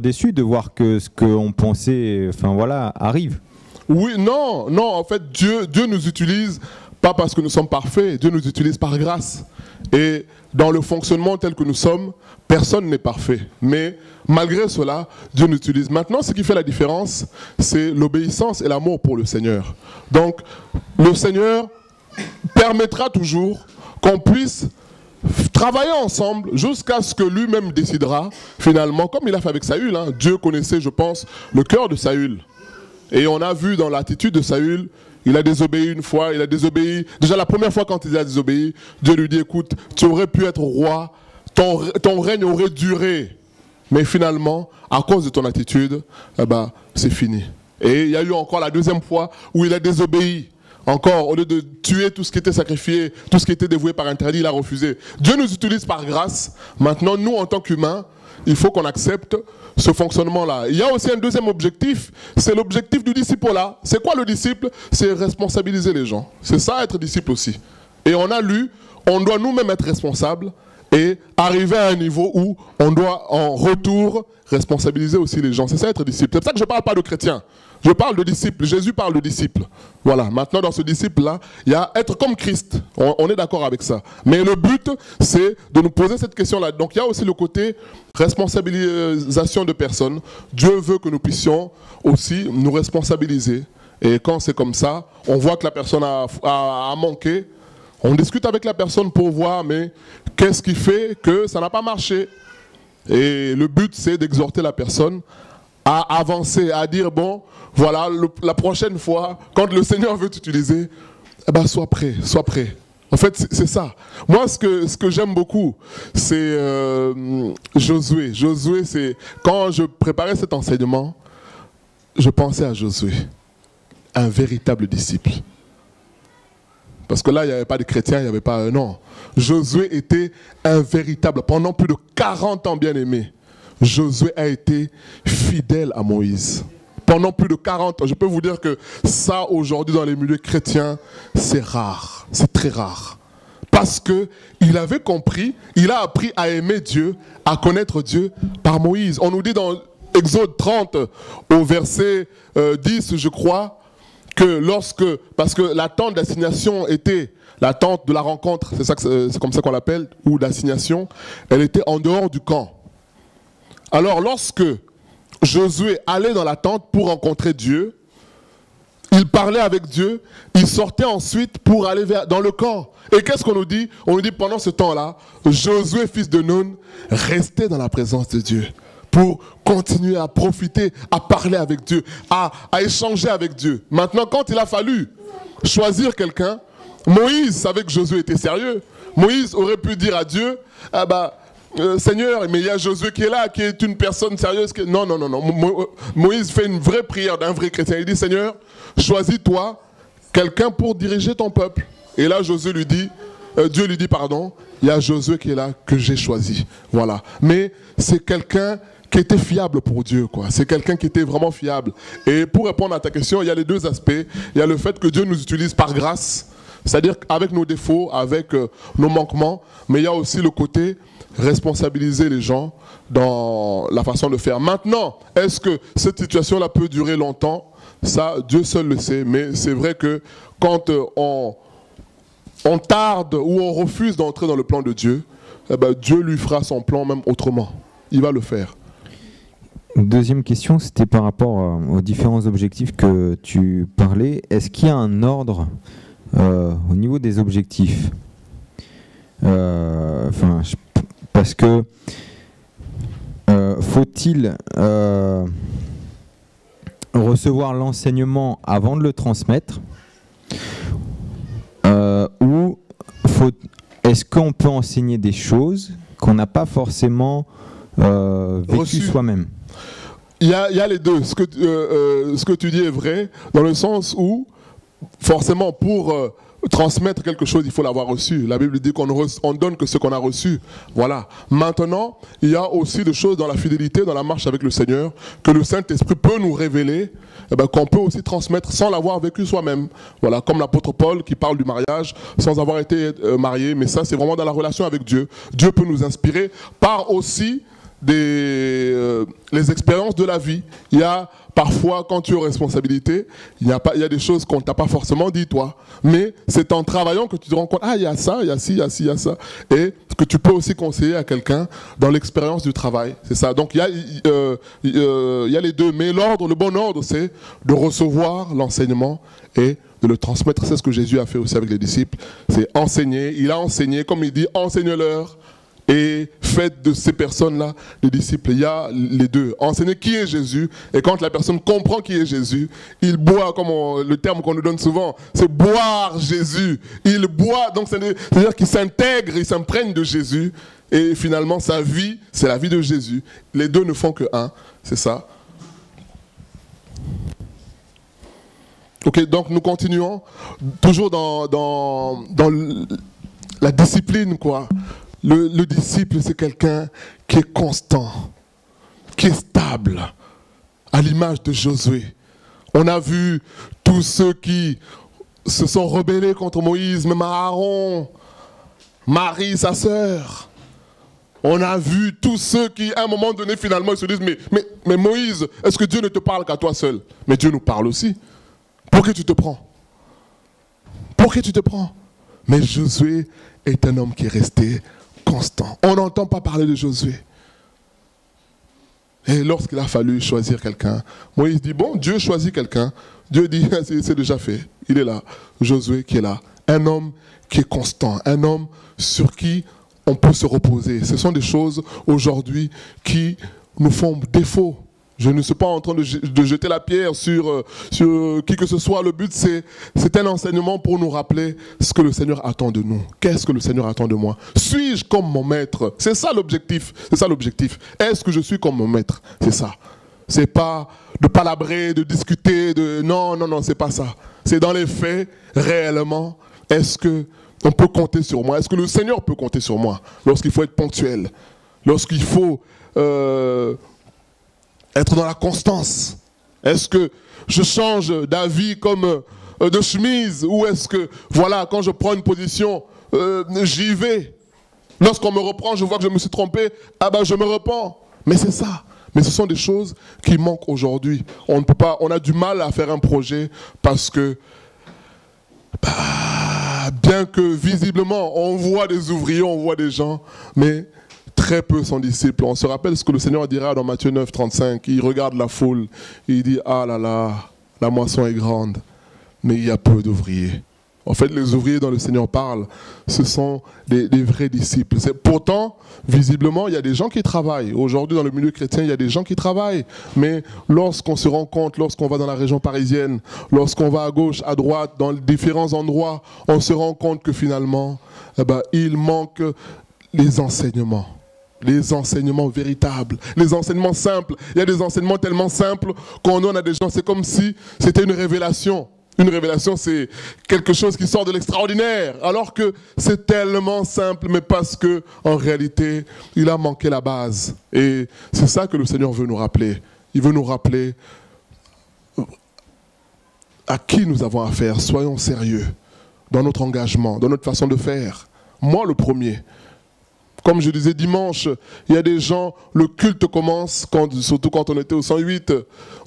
déçu, de voir que ce qu'on pensait, enfin voilà, arrive. Oui, non, en fait, Dieu nous utilise pas parce que nous sommes parfaits, Dieu nous utilise par grâce. Et dans le fonctionnement tel que nous sommes, personne n'est parfait. Mais malgré cela, Dieu nous utilise. Maintenant, ce qui fait la différence, c'est l'obéissance et l'amour pour le Seigneur. Donc, le Seigneur permettra toujours qu'on puisse travailler ensemble jusqu'à ce que lui-même décidera, finalement, comme il a fait avec Saül. Hein. Dieu connaissait, je pense, le cœur de Saül. Et on a vu dans l'attitude de Saül, il a désobéi une fois, il a désobéi. Déjà la première fois quand il a désobéi, Dieu lui dit, écoute, tu aurais pu être roi, ton règne aurait duré. Mais finalement, à cause de ton attitude, c'est fini. Et il y a eu encore la deuxième fois où il a désobéi. Encore, au lieu de tuer tout ce qui était sacrifié, tout ce qui était dévoué par interdit, il a refusé. Dieu nous utilise par grâce. Maintenant, nous, en tant qu'humains, il faut qu'on accepte ce fonctionnement-là. Il y a aussi un deuxième objectif, c'est l'objectif du disciple-là. C'est quoi le disciple? C'est responsabiliser les gens. C'est ça, être disciple aussi. Et on a lu, on doit nous-mêmes être responsables et arriver à un niveau où on doit en retour responsabiliser aussi les gens. C'est ça, être disciple. C'est pour ça que je ne parle pas de chrétien. Je parle de disciple. Jésus parle de disciple. Voilà. Maintenant, dans ce disciple-là, il y a être comme Christ. On est d'accord avec ça. Mais le but, c'est de nous poser cette question-là. Donc, il y a aussi le côté responsabilisation de personnes. Dieu veut que nous puissions aussi nous responsabiliser. Et quand c'est comme ça, on voit que la personne a manqué. On discute avec la personne pour voir, mais qu'est-ce qui fait que ça n'a pas marché? Et le but, c'est d'exhorter la personne à avancer, à dire, bon, voilà, la prochaine fois, quand le Seigneur veut t'utiliser, sois prêt, sois prêt. En fait, c'est ça. Moi, ce que j'aime beaucoup, c'est Josué. Josué, c'est quand je préparais cet enseignement, je pensais à Josué, un véritable disciple. Parce que là, il n'y avait pas de chrétiens, il n'y avait pas... non. Josué était un véritable... Pendant plus de 40 ans, bien aimé, Josué a été fidèle à Moïse. Pendant plus de 40 ans. Je peux vous dire que ça, aujourd'hui, dans les milieux chrétiens, c'est rare. C'est très rare. Parce qu'il avait compris, il a appris à aimer Dieu, à connaître Dieu par Moïse. On nous dit dans Exode 30, au verset 10, je crois, que parce que la tente d'assignation était la tente de la rencontre, c'est comme ça qu'on l'appelle, ou d'assignation, elle était en dehors du camp. Alors lorsque Josué allait dans la tente pour rencontrer Dieu, il parlait avec Dieu, il sortait ensuite pour aller dans le camp. Et qu'est-ce qu'on nous dit? On nous dit pendant ce temps-là, Josué, fils de Nun, restait dans la présence de Dieu pour continuer à profiter, à parler avec Dieu, à échanger avec Dieu. Maintenant, quand il a fallu choisir quelqu'un, Moïse savait que Josué était sérieux. Moïse aurait pu dire à Dieu, Seigneur, mais il y a Josué qui est là, qui est une personne sérieuse. Non. Moïse fait une vraie prière d'un vrai chrétien. Il dit, Seigneur, choisis-toi quelqu'un pour diriger ton peuple. Et là, Dieu lui dit, il y a Josué qui est là, que j'ai choisi. Voilà. Mais c'est quelqu'un qui était fiable pour Dieu, quoi. C'est quelqu'un qui était vraiment fiable. Et pour répondre à ta question, il y a les deux aspects. Il y a le fait que Dieu nous utilise par grâce, c'est-à-dire avec nos défauts, avec nos manquements, mais il y a aussi le côté responsabiliser les gens dans la façon de faire. Maintenant, est-ce que cette situation-là peut durer longtemps? Ça, Dieu seul le sait, mais c'est vrai que quand on tarde ou on refuse d'entrer dans le plan de Dieu, Dieu lui fera son plan même autrement. Il va le faire. Deuxième question, c'était par rapport aux différents objectifs que tu parlais. Est-ce qu'il y a un ordre au niveau des objectifs? Parce que faut-il recevoir l'enseignement avant de le transmettre, ou est-ce qu'on peut enseigner des choses qu'on n'a pas forcément vécues soi-même? Il y a les deux. Ce que tu dis est vrai, dans le sens où, forcément, pour transmettre quelque chose, il faut l'avoir reçu. La Bible dit qu'on ne donne que ce qu'on a reçu. Voilà. Maintenant, il y a aussi des choses dans la fidélité, dans la marche avec le Seigneur, que le Saint-Esprit peut nous révéler, qu'on peut aussi transmettre sans l'avoir vécu soi-même. Voilà, comme l'apôtre Paul qui parle du mariage sans avoir été marié, mais ça c'est vraiment dans la relation avec Dieu. Dieu peut nous inspirer par aussi les expériences de la vie. Il y a parfois, quand tu es aux responsabilités, il y a des choses qu'on ne t'a pas forcément dit, toi. Mais c'est en travaillant que tu te rends compte, ah, il y a ça, il y a ci, il y a ci, il y a ça. Et que tu peux aussi conseiller à quelqu'un dans l'expérience du travail. C'est ça. Donc, il y a les deux. Mais le bon ordre, c'est de recevoir l'enseignement et de le transmettre. C'est ce que Jésus a fait aussi avec les disciples. C'est enseigner. Il a enseigné, comme il dit, enseigne-leur. Et faites de ces personnes-là des disciples. Il y a les deux. Enseigner qui est Jésus. Et quand la personne comprend qui est Jésus, il boit, comme le terme qu'on nous donne souvent, c'est boire Jésus. Il boit, donc c'est-à-dire qu'il s'intègre, il s'imprègne de Jésus. Et finalement, sa vie, c'est la vie de Jésus. Les deux ne font que un. C'est ça. Ok, donc nous continuons. Toujours dans la discipline, quoi. Le disciple, c'est quelqu'un qui est constant, qui est stable, à l'image de Josué. On a vu tous ceux qui se sont rebellés contre Moïse, même Aaron, Marie, sa sœur. On a vu tous ceux qui, à un moment donné, finalement, ils se disent, mais Moïse, est-ce que Dieu ne te parle qu'à toi seul? Mais Dieu nous parle aussi. Pour qui tu te prends? Pour qui tu te prends? Mais Josué est un homme qui est resté constant. On n'entend pas parler de Josué. Et lorsqu'il a fallu choisir quelqu'un, Moïse dit, bon, Dieu choisit quelqu'un. Dieu dit, c'est déjà fait. Il est là. Josué qui est là. Un homme qui est constant. Un homme sur qui on peut se reposer. Ce sont des choses aujourd'hui qui nous font défaut. Je ne suis pas en train de jeter la pierre sur qui que ce soit. Le but, c'est un enseignement pour nous rappeler ce que le Seigneur attend de nous. Qu'est-ce que le Seigneur attend de moi? Suis-je comme mon maître? C'est ça l'objectif. C'est ça l'objectif. Est-ce que je suis comme mon maître? C'est ça. C'est pas de palabrer, de discuter, Non, c'est pas ça. C'est dans les faits, réellement. Est-ce que on peut compter sur moi? Est-ce que le Seigneur peut compter sur moi? Lorsqu'il faut être ponctuel. Lorsqu'il faut... être dans la constance. Est-ce que je change d'avis comme de chemise? Ou est-ce que, voilà, quand je prends une position, j'y vais. Lorsqu'on me reprend, je vois que je me suis trompé, ah ben je me repens. Mais c'est ça. Mais ce sont des choses qui manquent aujourd'hui. On ne peut pas, on a du mal à faire un projet parce que, bien que visiblement, on voit des ouvriers, on voit des gens, mais... très peu sont disciples. On se rappelle ce que le Seigneur dira dans Matthieu 9, 35. Il regarde la foule. Il dit, ah là là, la moisson est grande, mais il y a peu d'ouvriers. En fait, les ouvriers dont le Seigneur parle, ce sont des vrais disciples. Pourtant, visiblement, il y a des gens qui travaillent. Aujourd'hui, dans le milieu chrétien, il y a des gens qui travaillent. Mais lorsqu'on se rend compte, lorsqu'on va dans la région parisienne, lorsqu'on va à gauche, à droite, dans différents endroits, on se rend compte que finalement, il manque les enseignements. Les enseignements véritables, les enseignements simples. Il y a des enseignements tellement simples qu'on donne à des gens. C'est comme si c'était une révélation. Une révélation, c'est quelque chose qui sort de l'extraordinaire. Alors que c'est tellement simple, mais parce que en réalité, il a manqué la base. Et c'est ça que le Seigneur veut nous rappeler. Il veut nous rappeler à qui nous avons affaire. Soyons sérieux dans notre engagement, dans notre façon de faire. Moi, le premier. Comme je disais dimanche, il y a des gens, le culte commence, surtout quand on était au 108,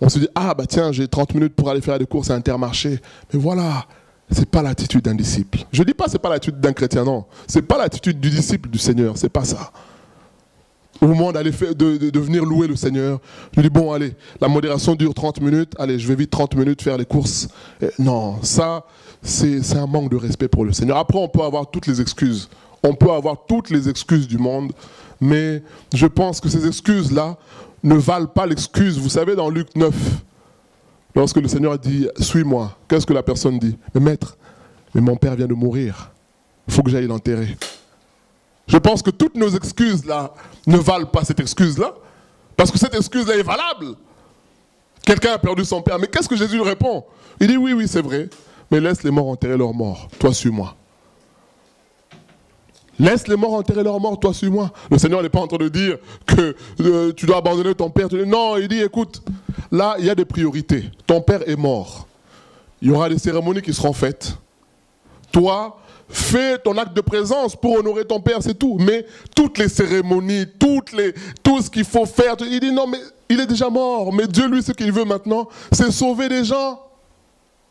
on se dit, ah bah tiens, j'ai 30 minutes pour aller faire des courses à Intermarché. Mais voilà, c'est pas l'attitude d'un disciple. Je dis pas c'est pas l'attitude d'un chrétien, non. C'est pas l'attitude du disciple du Seigneur, c'est pas ça. Au moment d'aller de venir louer le Seigneur, je dis bon allez, la modération dure 30 minutes, allez je vais vite 30 minutes faire les courses. Non, ça c'est un manque de respect pour le Seigneur. Après on peut avoir toutes les excuses. On peut avoir toutes les excuses du monde, mais je pense que ces excuses-là ne valent pas l'excuse. Vous savez, dans Luc 9, Lorsque le Seigneur dit « Suis-moi », qu'est-ce que la personne dit? « Mais maître, mais mon père vient de mourir. Il faut que j'aille l'enterrer. » Je pense que toutes nos excuses là ne valent pas cette excuse-là. Parce que cette excuse-là est valable. Quelqu'un a perdu son père. Mais qu'est-ce que Jésus lui répond? Il dit « Oui, oui, c'est vrai. Mais laisse les morts enterrer leurs morts. Toi, suis-moi. » Laisse les morts enterrer leurs morts, toi suis-moi. Le Seigneur n'est pas en train de dire que tu dois abandonner ton père. Non, il dit, écoute, là, il y a des priorités. Ton père est mort. Il y aura des cérémonies qui seront faites. Toi, fais ton acte de présence pour honorer ton père, c'est tout. Mais toutes les cérémonies, tout ce qu'il faut faire, il dit, non, mais il est déjà mort. Mais Dieu, lui, ce qu'il veut maintenant, c'est sauver des gens.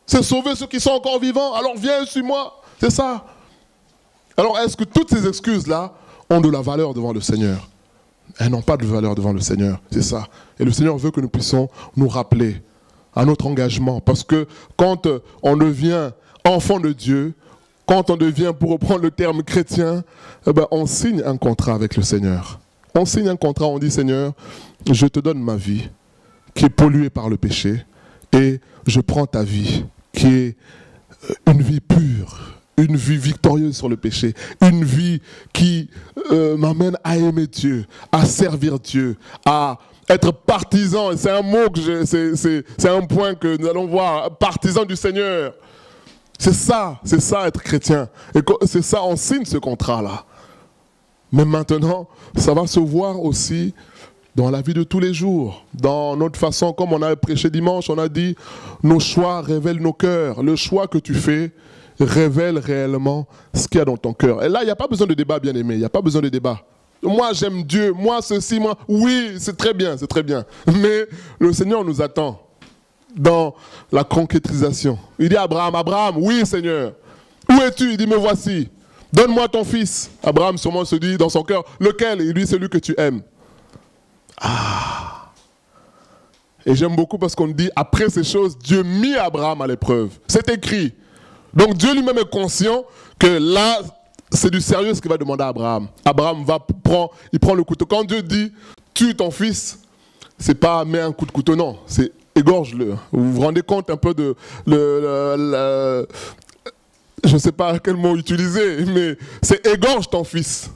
C'est sauver ceux qui sont encore vivants. Alors viens, suis-moi. C'est ça. Alors, est-ce que toutes ces excuses-là ont de la valeur devant le Seigneur? Elles n'ont pas de valeur devant le Seigneur, c'est ça. Et le Seigneur veut que nous puissions nous rappeler à notre engagement. Parce que quand on devient enfant de Dieu, quand on devient, pour reprendre le terme chrétien, eh ben, on signe un contrat avec le Seigneur. On signe un contrat, on dit, Seigneur, je te donne ma vie, qui est polluée par le péché, et je prends ta vie, qui est une vie pure, une vie victorieuse sur le péché, une vie qui m'amène à aimer Dieu, à servir Dieu, à être partisan. C'est un mot c'est un point que nous allons voir, partisan du Seigneur. C'est ça être chrétien. Et c'est ça, on signe ce contrat-là. Mais maintenant, ça va se voir aussi dans la vie de tous les jours, dans notre façon, comme on a prêché dimanche, on a dit, nos choix révèlent nos cœurs. Le choix que tu fais révèle réellement ce qu'il y a dans ton cœur. Et là, il n'y a pas besoin de débat, bien aimé. Il n'y a pas besoin de débat. Moi, j'aime Dieu. Moi, ceci, moi. Oui, c'est très bien, c'est très bien. Mais le Seigneur nous attend dans la concrétisation. Il dit à Abraham, Abraham, oui, Seigneur. Où es-tu? Il dit, me voici. Donne-moi ton fils. Abraham sûrement se dit dans son cœur, lequel? Il dit, celui que tu aimes. Ah. Et j'aime beaucoup parce qu'on dit, après ces choses, Dieu mit Abraham à l'épreuve. C'est écrit. Donc Dieu lui-même est conscient que là, c'est du sérieux ce qu'il va demander à Abraham. Abraham il prend le couteau. Quand Dieu dit, tue ton fils, c'est pas mets un coup de couteau, non, c'est égorge-le. Vous vous rendez compte un peu de je ne sais pas quel mot utiliser, mais c'est égorge ton fils,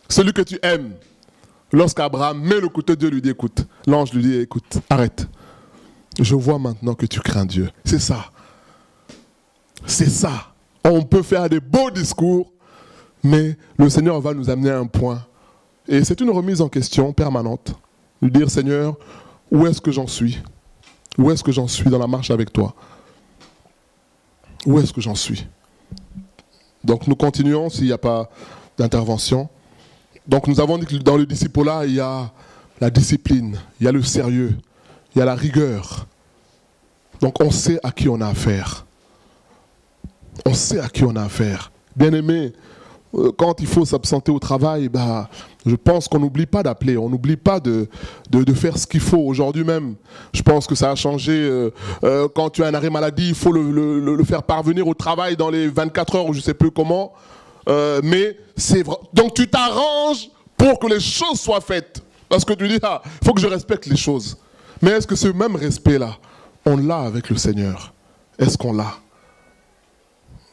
celui que tu aimes. Lorsqu'Abraham met le couteau, Dieu lui dit, écoute, l'ange lui dit, écoute, arrête. Je vois maintenant que tu crains Dieu. C'est ça. C'est ça. On peut faire des beaux discours, mais le Seigneur va nous amener à un point. Et c'est une remise en question permanente. Lui dire, Seigneur, où est-ce que j'en suis? Où est-ce que j'en suis dans la marche avec toi? Où est-ce que j'en suis? Donc nous continuons s'il n'y a pas d'intervention. Donc nous avons dit que dans le disciple-là, il y a la discipline, il y a le sérieux, il y a la rigueur. Donc on sait à qui on a affaire. On sait à qui on a affaire. Bien aimé, quand il faut s'absenter au travail, bah, je pense qu'on n'oublie pas d'appeler, on n'oublie pas de faire ce qu'il faut. Aujourd'hui même, je pense que ça a changé. Quand tu as un arrêt maladie, il faut le faire parvenir au travail dans les 24 heures ou je ne sais plus comment. Mais c'est vrai. Donc tu t'arranges pour que les choses soient faites. Parce que tu dis, ah, il faut que je respecte les choses. Mais est-ce que ce même respect-là, on l'a avec le Seigneur? Est-ce qu'on l'a?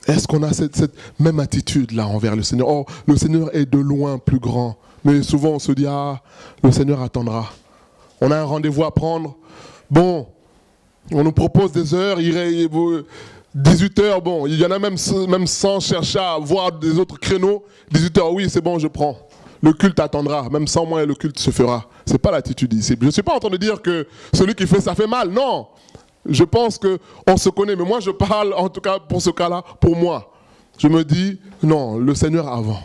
Est-ce qu'on a cette même attitude-là envers le Seigneur? Oh, le Seigneur est de loin plus grand. Mais souvent on se dit, ah, le Seigneur attendra. On a un rendez-vous à prendre. Bon, on nous propose des heures, 18 heures, bon, il y en a même sans chercher à voir des autres créneaux. 18 heures, oui, c'est bon, je prends. Le culte attendra, même sans moi, le culte se fera. Ce n'est pas l'attitude ici. Je ne suis pas en train de dire que celui qui fait ça fait mal, non. Je pense qu'on se connaît, mais moi je parle, en tout cas pour ce cas-là, pour moi. Je me dis, non, le Seigneur avant.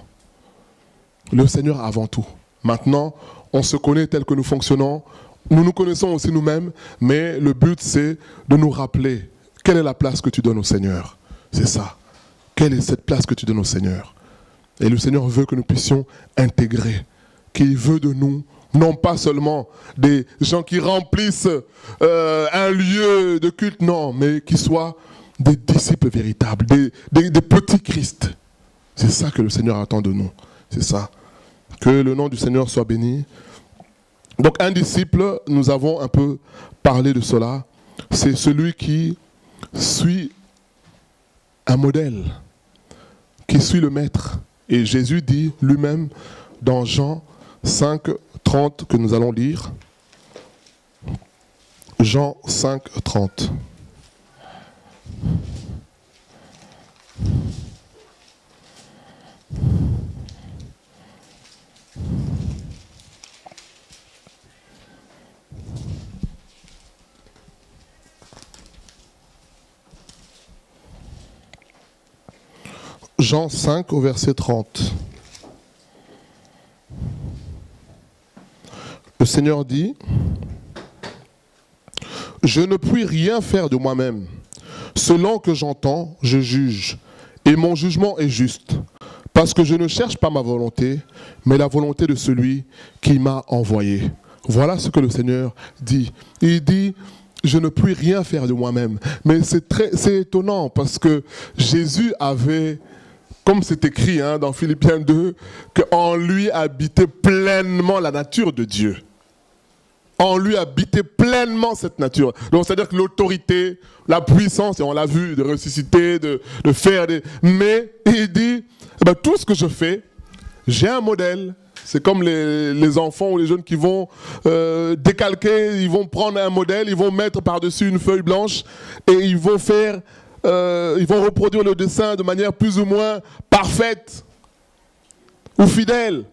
Le Seigneur avant tout. Maintenant, on se connaît tel que nous fonctionnons. Nous nous connaissons aussi nous-mêmes, mais le but c'est de nous rappeler quelle est la place que tu donnes au Seigneur. C'est ça. Quelle est cette place que tu donnes au Seigneur? Et le Seigneur veut que nous puissions intégrer, qu'il veut de nous, non pas seulement des gens qui remplissent un lieu de culte, non, mais qui soient des disciples véritables, des petits Christ. C'est ça que le Seigneur attend de nous. C'est ça. Que le nom du Seigneur soit béni. Donc un disciple, nous avons un peu parlé de cela. c'est celui qui suit un modèle, qui suit le maître. Et Jésus dit lui-même dans Jean 5, 30 que nous allons lire. Jean 5, 30. Jean 5 au verset 30. Le Seigneur dit, « Je ne puis rien faire de moi-même. Selon que j'entends, je juge, et mon jugement est juste, parce que je ne cherche pas ma volonté, mais la volonté de celui qui m'a envoyé. » Voilà ce que le Seigneur dit. Il dit, je ne puis rien faire de moi-même. Mais c'est étonnant, parce que Jésus avait, comme c'est écrit dans Philippiens 2, qu'en lui habitait pleinement la nature de Dieu. En lui habitait pleinement cette nature. Donc c'est-à-dire que l'autorité, la puissance, et on l'a vu, de ressusciter, de faire des... Mais il dit, tout ce que je fais, j'ai un modèle. C'est comme les enfants ou les jeunes qui vont décalquer, ils vont prendre un modèle, ils vont mettre par-dessus une feuille blanche et ils vont faire... ils vont reproduire le dessin de manière plus ou moins parfaite ou fidèle.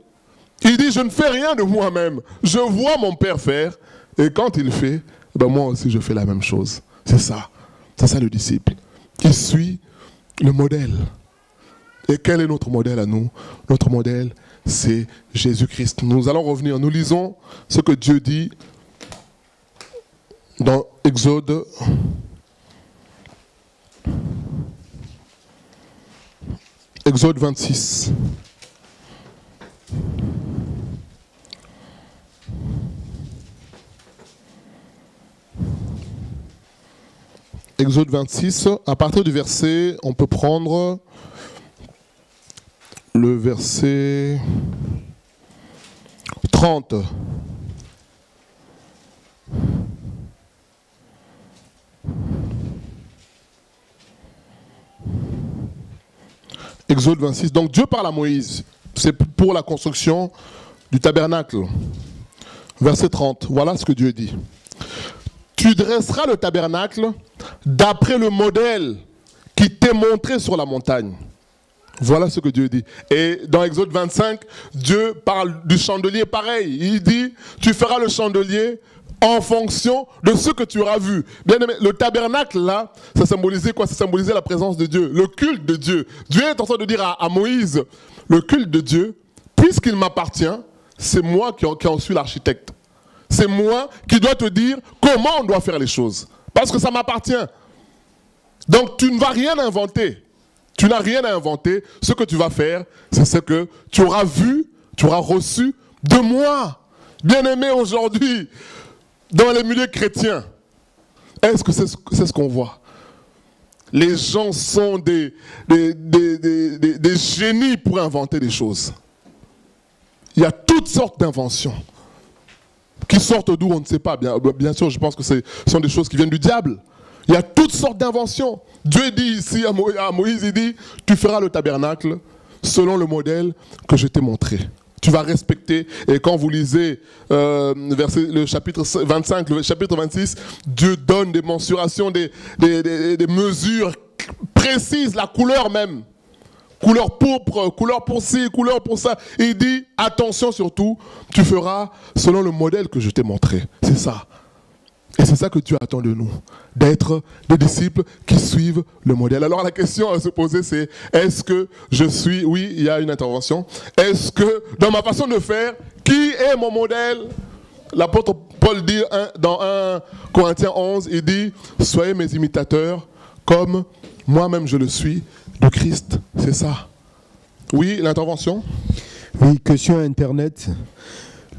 Il dit, je ne fais rien de moi-même. Je vois mon Père faire. Et quand il fait, moi aussi je fais la même chose. C'est ça. C'est ça le disciple. Il suit le modèle. Et quel est notre modèle à nous? Notre modèle, c'est Jésus-Christ. Nous allons revenir. Nous lisons ce que Dieu dit dans Exode. Exode 26. Exode 26, à partir du verset, on peut prendre le verset 30. Exode 26. Donc Dieu parle à Moïse. C'est pour la construction du tabernacle. Verset 30. Voilà ce que Dieu dit. Tu dresseras le tabernacle d'après le modèle qui t'est montré sur la montagne. Voilà ce que Dieu dit. Et dans Exode 25, Dieu parle du chandelier pareil. Il dit, tu feras le chandelier en fonction de ce que tu auras vu. Bien aimé, le tabernacle là, ça symbolisait quoi? Ça symbolisait la présence de Dieu, le culte de Dieu. Dieu est en train de dire à Moïse, le culte de Dieu, puisqu'il m'appartient, c'est moi qui en suis l'architecte. C'est moi qui dois te dire comment on doit faire les choses. Parce que ça m'appartient. Donc tu ne vas rien inventer. Tu n'as rien à inventer. Ce que tu vas faire, c'est ce que tu auras vu, tu auras reçu de moi. Bien-aimé, aujourd'hui, dans les milieux chrétiens, est-ce que c'est ce qu'on voit? Les gens sont des génies pour inventer des choses. Il y a toutes sortes d'inventions qui sortent d'où on ne sait pas. Bien sûr, je pense que ce sont des choses qui viennent du diable. Il y a toutes sortes d'inventions. Dieu dit ici à Moïse, il dit, tu feras le tabernacle selon le modèle que je t'ai montré. Tu vas respecter. Et quand vous lisez le chapitre 25, le chapitre 26, Dieu donne des mensurations, des mesures précises, la couleur même. Couleur pourpre, couleur pour ci, couleur pour ça. Et il dit, attention surtout, tu feras selon le modèle que je t'ai montré. C'est ça. Et c'est ça que Dieu attend de nous, d'être des disciples qui suivent le modèle. Alors la question à se poser, c'est, est-ce que je suis, oui, il y a une intervention, est-ce que dans ma façon de faire, qui est mon modèle? L'apôtre Paul dit dans 1 Corinthiens 11, il dit, soyez mes imitateurs comme moi-même je le suis de Christ. C'est ça. Oui, l'intervention? Oui, question Internet.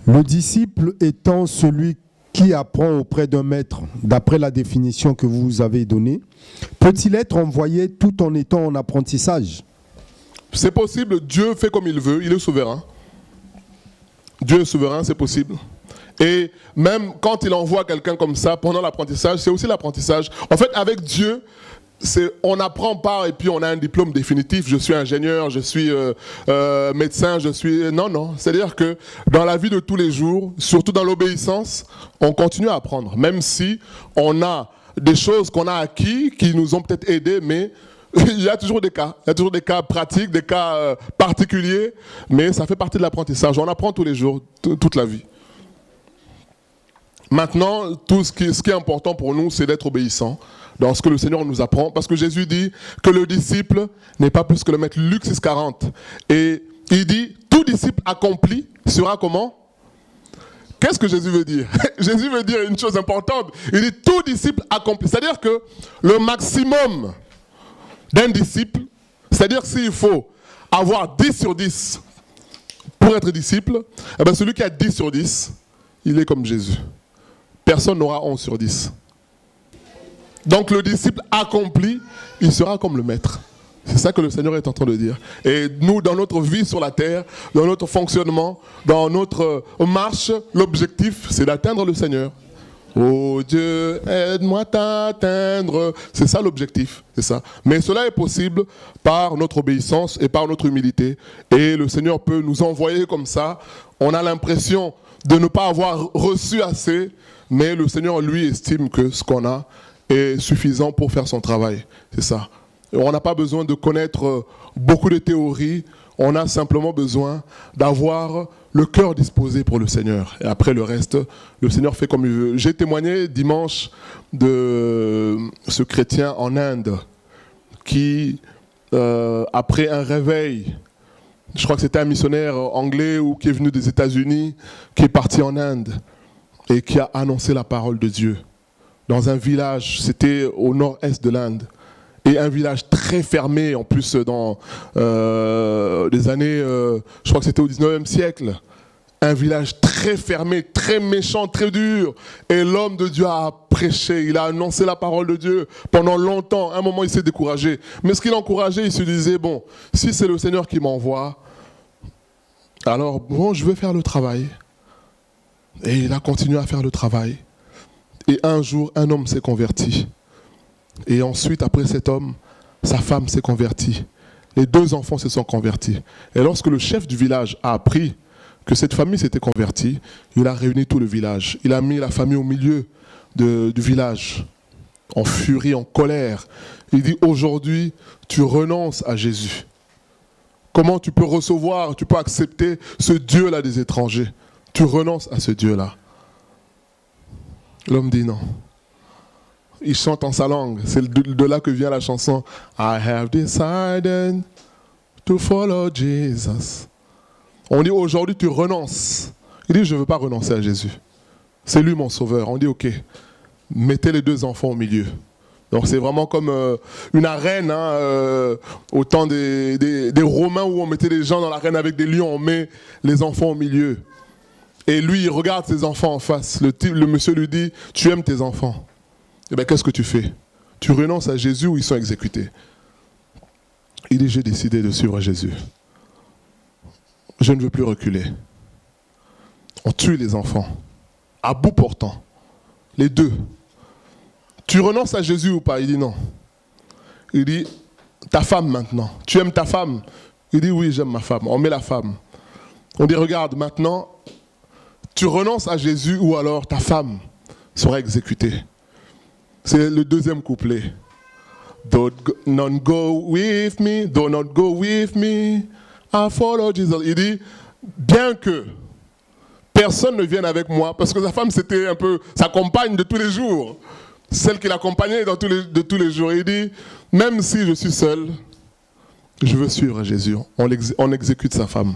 Le disciple étant celui qui apprend auprès d'un maître, d'après la définition que vous avez donnée, peut-il être envoyé tout en étant en apprentissage? C'est possible, Dieu fait comme il veut, il est souverain. Dieu est souverain, c'est possible. Et même quand il envoie quelqu'un comme ça, pendant l'apprentissage, c'est aussi l'apprentissage. En fait, avec Dieu, on n'apprend pas et puis on a un diplôme définitif. Je suis ingénieur, je suis médecin, je suis... Non, non. C'est-à-dire que dans la vie de tous les jours, surtout dans l'obéissance, on continue à apprendre. Même si on a des choses qu'on a acquis, qui nous ont peut-être aidés, mais il y a toujours des cas. Il y a toujours des cas pratiques, des cas particuliers, mais ça fait partie de l'apprentissage. On apprend tous les jours, toute la vie. Maintenant, ce qui est important pour nous, c'est d'être obéissant dans ce que le Seigneur nous apprend. Parce que Jésus dit que le disciple n'est pas plus que le maître. Luc 6,40. Et il dit, tout disciple accompli sera comment? Qu'est-ce que Jésus veut dire? Jésus veut dire une chose importante. Il dit, tout disciple accompli. C'est-à-dire que le maximum d'un disciple, c'est-à-dire s'il faut avoir 10 sur 10 pour être disciple, eh bien celui qui a 10 sur 10, il est comme Jésus. Personne n'aura 11 sur 10. Donc le disciple accompli, il sera comme le maître. C'est ça que le Seigneur est en train de dire. Et nous, dans notre vie sur la terre, dans notre fonctionnement, dans notre marche, l'objectif, c'est d'atteindre le Seigneur. Oh Dieu, aide-moi à t'atteindre. C'est ça l'objectif, c'est ça. Mais cela est possible par notre obéissance et par notre humilité. Et le Seigneur peut nous envoyer comme ça. On a l'impression de ne pas avoir reçu assez, mais le Seigneur, lui, estime que ce qu'on a est suffisant pour faire son travail. C'est ça. Et on n'a pas besoin de connaître beaucoup de théories. On a simplement besoin d'avoir le cœur disposé pour le Seigneur. Et après le reste, le Seigneur fait comme il veut. J'ai témoigné dimanche de ce chrétien en Inde qui, après un réveil, je crois que c'était un missionnaire anglais ou qui est venu des États-Unis, qui est parti en Inde et qui a annoncé la parole de Dieu dans un village, c'était au nord-est de l'Inde. Et un village très fermé, en plus dans les années, je crois que c'était au 19e siècle. Un village très fermé, très méchant, très dur. Et l'homme de Dieu a prêché, il a annoncé la parole de Dieu pendant longtemps. À un moment, il s'est découragé. Mais ce qui l'encourageait, il se disait, bon, si c'est le Seigneur qui m'envoie, alors bon, je vais faire le travail. Et il a continué à faire le travail. Et un jour, un homme s'est converti. Et ensuite, après cet homme, sa femme s'est convertie. Les 2 enfants se sont convertis. Et lorsque le chef du village a appris que cette famille s'était convertie, il a réuni tout le village. Il a mis la famille au milieu du village, en furie, en colère. Il dit, aujourd'hui, tu renonces à Jésus. Comment tu peux recevoir, tu peux accepter ce Dieu-là des étrangers? Tu renonces à ce Dieu-là. L'homme dit non. Il chante en sa langue. C'est de là que vient la chanson I have decided to follow Jesus. On dit aujourd'hui tu renonces. Il dit je ne veux pas renoncer à Jésus. C'est lui mon sauveur. On dit ok, mettez les 2 enfants au milieu. Donc c'est vraiment comme une arène, hein, au temps des Romains où on mettait les gens dans l'arène avec des lions, on met les enfants au milieu. Et lui il regarde ses enfants en face. Le monsieur lui dit tu aimes tes enfants. Eh bien, qu'est-ce que tu fais? Tu renonces à Jésus ou ils sont exécutés? Il dit, j'ai décidé de suivre Jésus. Je ne veux plus reculer. On tue les enfants, à bout portant. Les 2. Tu renonces à Jésus ou pas? Il dit non. Il dit, ta femme maintenant. Tu aimes ta femme? Il dit, oui, j'aime ma femme. On met la femme. On dit, regarde, maintenant, tu renonces à Jésus ou alors ta femme sera exécutée. C'est le 2e couplet. Do not go with me, do not go with me, I follow Jesus. Il dit, bien que personne ne vienne avec moi, parce que sa femme c'était un peu sa compagne de tous les jours, celle qui l'accompagnait de tous les jours. Il dit, même si je suis seul, je veux suivre Jésus. On exécute sa femme.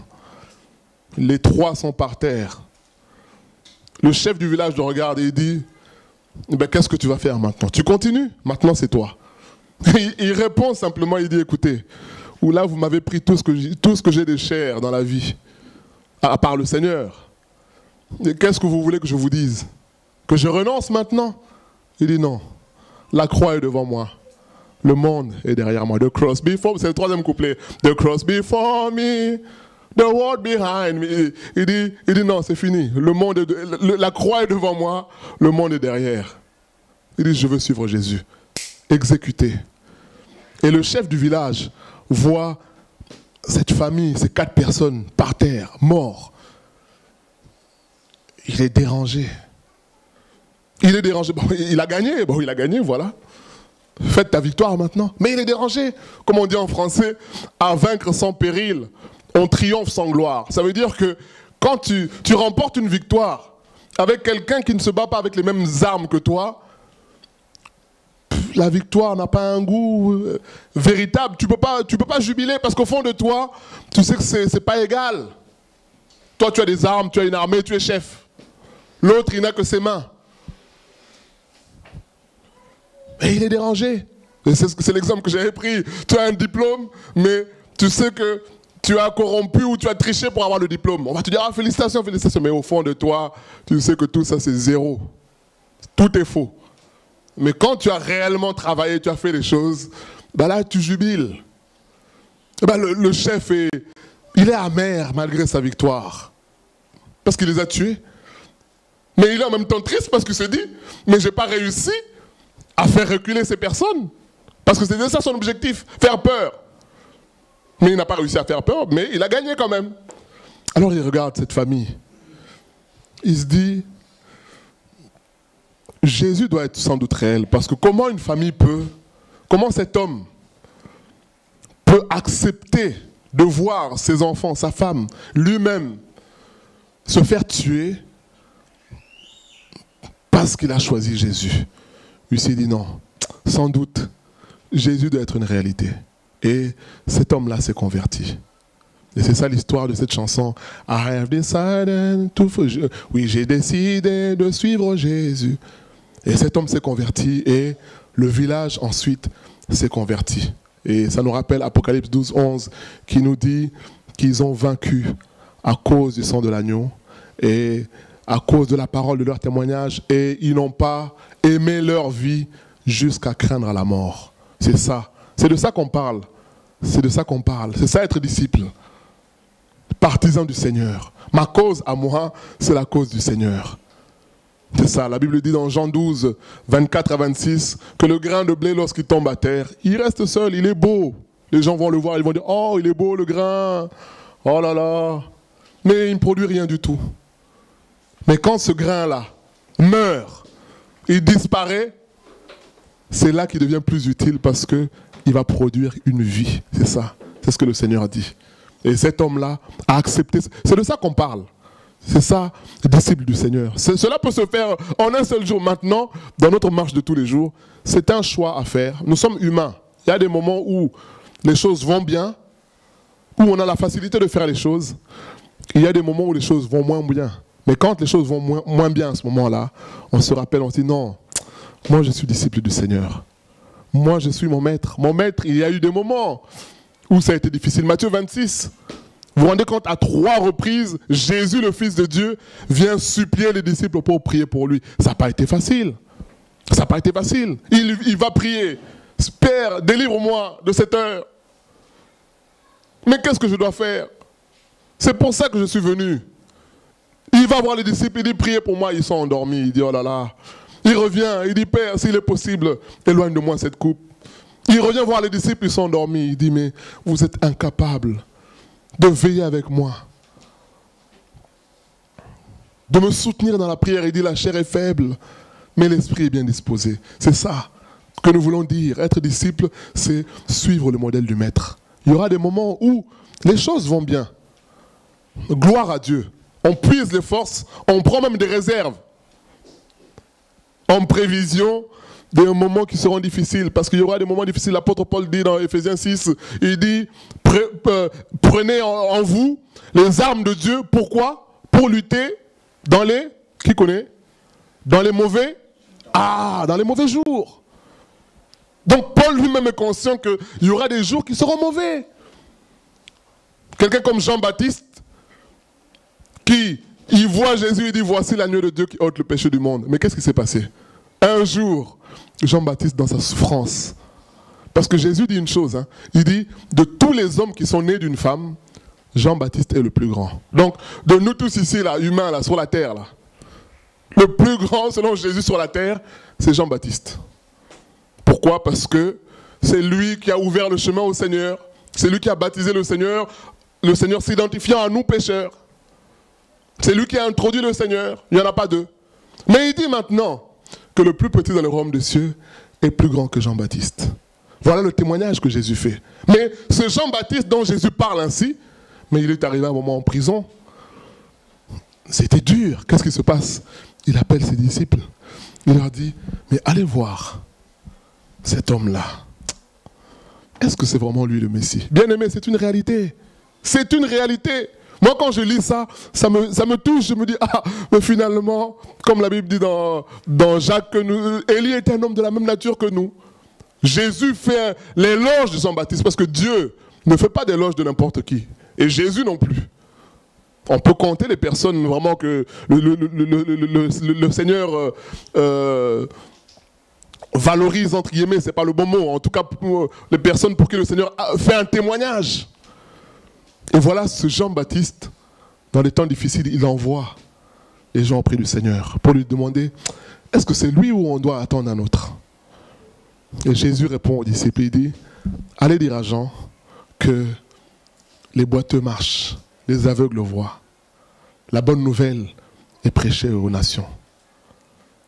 Les 3 sont par terre. Le chef du village le regarde et il dit, ben, qu'est-ce que tu vas faire maintenant? Tu continues? Maintenant, c'est toi. Il répond simplement, il dit, écoutez, ou là, vous m'avez pris tout ce que j'ai de cher dans la vie, à part le Seigneur. Qu'est-ce que vous voulez que je vous dise? Que je renonce maintenant? Il dit, non. La croix est devant moi. Le monde est derrière moi. The cross before me. C'est le 3e couplet. The cross before me. The world behind me. Il dit non, c'est fini. Le monde la croix est devant moi, le monde est derrière. Il dit, je veux suivre Jésus. Exécuté. Et le chef du village voit cette famille, ces 4 personnes par terre, morts. Il est dérangé. Il est dérangé. Bon, il a gagné. Bon, il a gagné, voilà. Faites ta victoire maintenant. Mais il est dérangé. Comme on dit en français, à vaincre sans péril, on triomphe sans gloire. Ça veut dire que quand tu remportes une victoire avec quelqu'un qui ne se bat pas avec les mêmes armes que toi, la victoire n'a pas un goût véritable. Tu peux pas jubiler parce qu'au fond de toi, tu sais que c'est pas égal. Toi, tu as des armes, tu as une armée, tu es chef. L'autre, il n'a que ses mains. Et il est dérangé. C'est l'exemple que j'avais pris. Tu as un diplôme, mais tu sais que tu as corrompu ou tu as triché pour avoir le diplôme. On va te dire, ah, félicitations, félicitations. Mais au fond de toi, tu sais que tout ça, c'est zéro. Tout est faux. Mais quand tu as réellement travaillé, tu as fait les choses, ben là, tu jubiles. Ben le chef, il est amer malgré sa victoire. Parce qu'il les a tués. Mais il est en même temps triste parce qu'il se dit, mais je n'ai pas réussi à faire reculer ces personnes. Parce que c'était ça son objectif, faire peur. Mais il n'a pas réussi à faire peur, mais il a gagné quand même. Alors il regarde cette famille. Il se dit, Jésus doit être sans doute réel. Parce que comment une famille comment cet homme peut accepter de voir ses enfants, sa femme, lui-même, se faire tuer parce qu'il a choisi Jésus. Il s'est dit non, sans doute, Jésus doit être une réalité. Et cet homme-là s'est converti. Et c'est ça l'histoire de cette chanson. I have decided to follow. Oui, j'ai décidé de suivre Jésus. Et cet homme s'est converti et le village ensuite s'est converti. Et ça nous rappelle Apocalypse 12, 11 qui nous dit qu'ils ont vaincu à cause du sang de l'agneau et à cause de la parole de leur témoignage et ils n'ont pas aimé leur vie jusqu'à craindre la mort. C'est ça. C'est de ça qu'on parle. C'est de ça qu'on parle. C'est ça être disciple. Partisan du Seigneur. Ma cause à moi, c'est la cause du Seigneur. C'est ça. La Bible dit dans Jean 12, 24 à 26, que le grain de blé, lorsqu'il tombe à terre, il reste seul, il est beau. Les gens vont le voir, ils vont dire, oh, il est beau le grain. Oh là là. Mais il ne produit rien du tout. Mais quand ce grain-là meurt, il disparaît, c'est là qu'il devient plus utile parce qu'il va produire une vie. C'est ça. C'est ce que le Seigneur a dit. Et cet homme-là a accepté. C'est de ça qu'on parle. C'est ça, disciple du Seigneur. Cela peut se faire en un seul jour. Maintenant, dans notre marche de tous les jours, c'est un choix à faire. Nous sommes humains. Il y a des moments où les choses vont bien, où on a la facilité de faire les choses. Il y a des moments où les choses vont moins bien. Mais quand les choses vont moins bien à ce moment-là, on se rappelle, on se dit non, moi je suis disciple du Seigneur. Moi je suis mon maître. Mon maître, il y a eu des moments où ça a été difficile. Matthieu 26, vous vous rendez compte, à 3 reprises, Jésus, le Fils de Dieu, vient supplier les disciples pour prier pour lui. Ça n'a pas été facile. Ça n'a pas été facile. Il va prier. Père, délivre-moi de cette heure. Mais qu'est-ce que je dois faire? C'est pour ça que je suis venu. Il va voir les disciples, il dit, priez pour moi, ils sont endormis. Il dit, oh là là. Il revient, il dit, Père, s'il est possible, éloigne de moi cette coupe. Il revient voir les disciples, ils sont endormis. Il dit, mais vous êtes incapables de veiller avec moi, de me soutenir dans la prière. Il dit, la chair est faible, mais l'esprit est bien disposé. C'est ça que nous voulons dire. Être disciple, c'est suivre le modèle du Maître. Il y aura des moments où les choses vont bien. Gloire à Dieu. On puise les forces, on prend même des réserves en prévision des moments qui seront difficiles. Parce qu'il y aura des moments difficiles. L'apôtre Paul dit dans Ephésiens 6, il dit, prenez en vous les armes de Dieu. Pourquoi? Pour lutter dans les, qui connaît? Dans les mauvais, dans les mauvais jours. Donc Paul lui-même est conscient qu'il y aura des jours qui seront mauvais. Quelqu'un comme Jean-Baptiste, il voit Jésus et dit, voici l'agneau de Dieu qui ôte le péché du monde. Mais qu'est-ce qui s'est passé? Un jour, Jean-Baptiste dans sa souffrance. Parce que Jésus dit une chose, il dit, de tous les hommes qui sont nés d'une femme, Jean-Baptiste est le plus grand. Donc, de nous tous ici, là, humains, là, sur la terre, là, le plus grand, selon Jésus sur la terre, c'est Jean-Baptiste. Pourquoi? Parce que c'est lui qui a ouvert le chemin au Seigneur. C'est lui qui a baptisé le Seigneur s'identifiant à nous pécheurs. C'est lui qui a introduit le Seigneur. Il n'y en a pas deux. Mais il dit maintenant que le plus petit dans le royaume des cieux est plus grand que Jean-Baptiste. Voilà le témoignage que Jésus fait. Mais ce Jean-Baptiste dont Jésus parle ainsi, mais il est arrivé à un moment en prison. C'était dur. Qu'est-ce qui se passe? Il appelle ses disciples. Il leur dit, mais allez voir cet homme-là. Est-ce que c'est vraiment lui le Messie? Bien aimé, c'est une réalité. C'est une réalité. Moi, quand je lis ça, ça me touche. Je me dis, ah, mais finalement, comme la Bible dit dans Jacques, que Élie était un homme de la même nature que nous. Jésus fait l'éloge de Jean-Baptiste parce que Dieu ne fait pas d'éloge de n'importe qui. Et Jésus non plus. On peut compter les personnes vraiment que le Seigneur valorise, entre guillemets, c'est pas le bon mot. En tout cas, pour les personnes pour qui le Seigneur fait un témoignage. Et voilà ce Jean-Baptiste, dans les temps difficiles, il envoie les gens auprès du Seigneur pour lui demander, est-ce que c'est lui ou on doit attendre un autre? Et Jésus répond aux disciples, il dit, allez dire à Jean que les boiteux marchent, les aveugles voient. La bonne nouvelle est prêchée aux nations.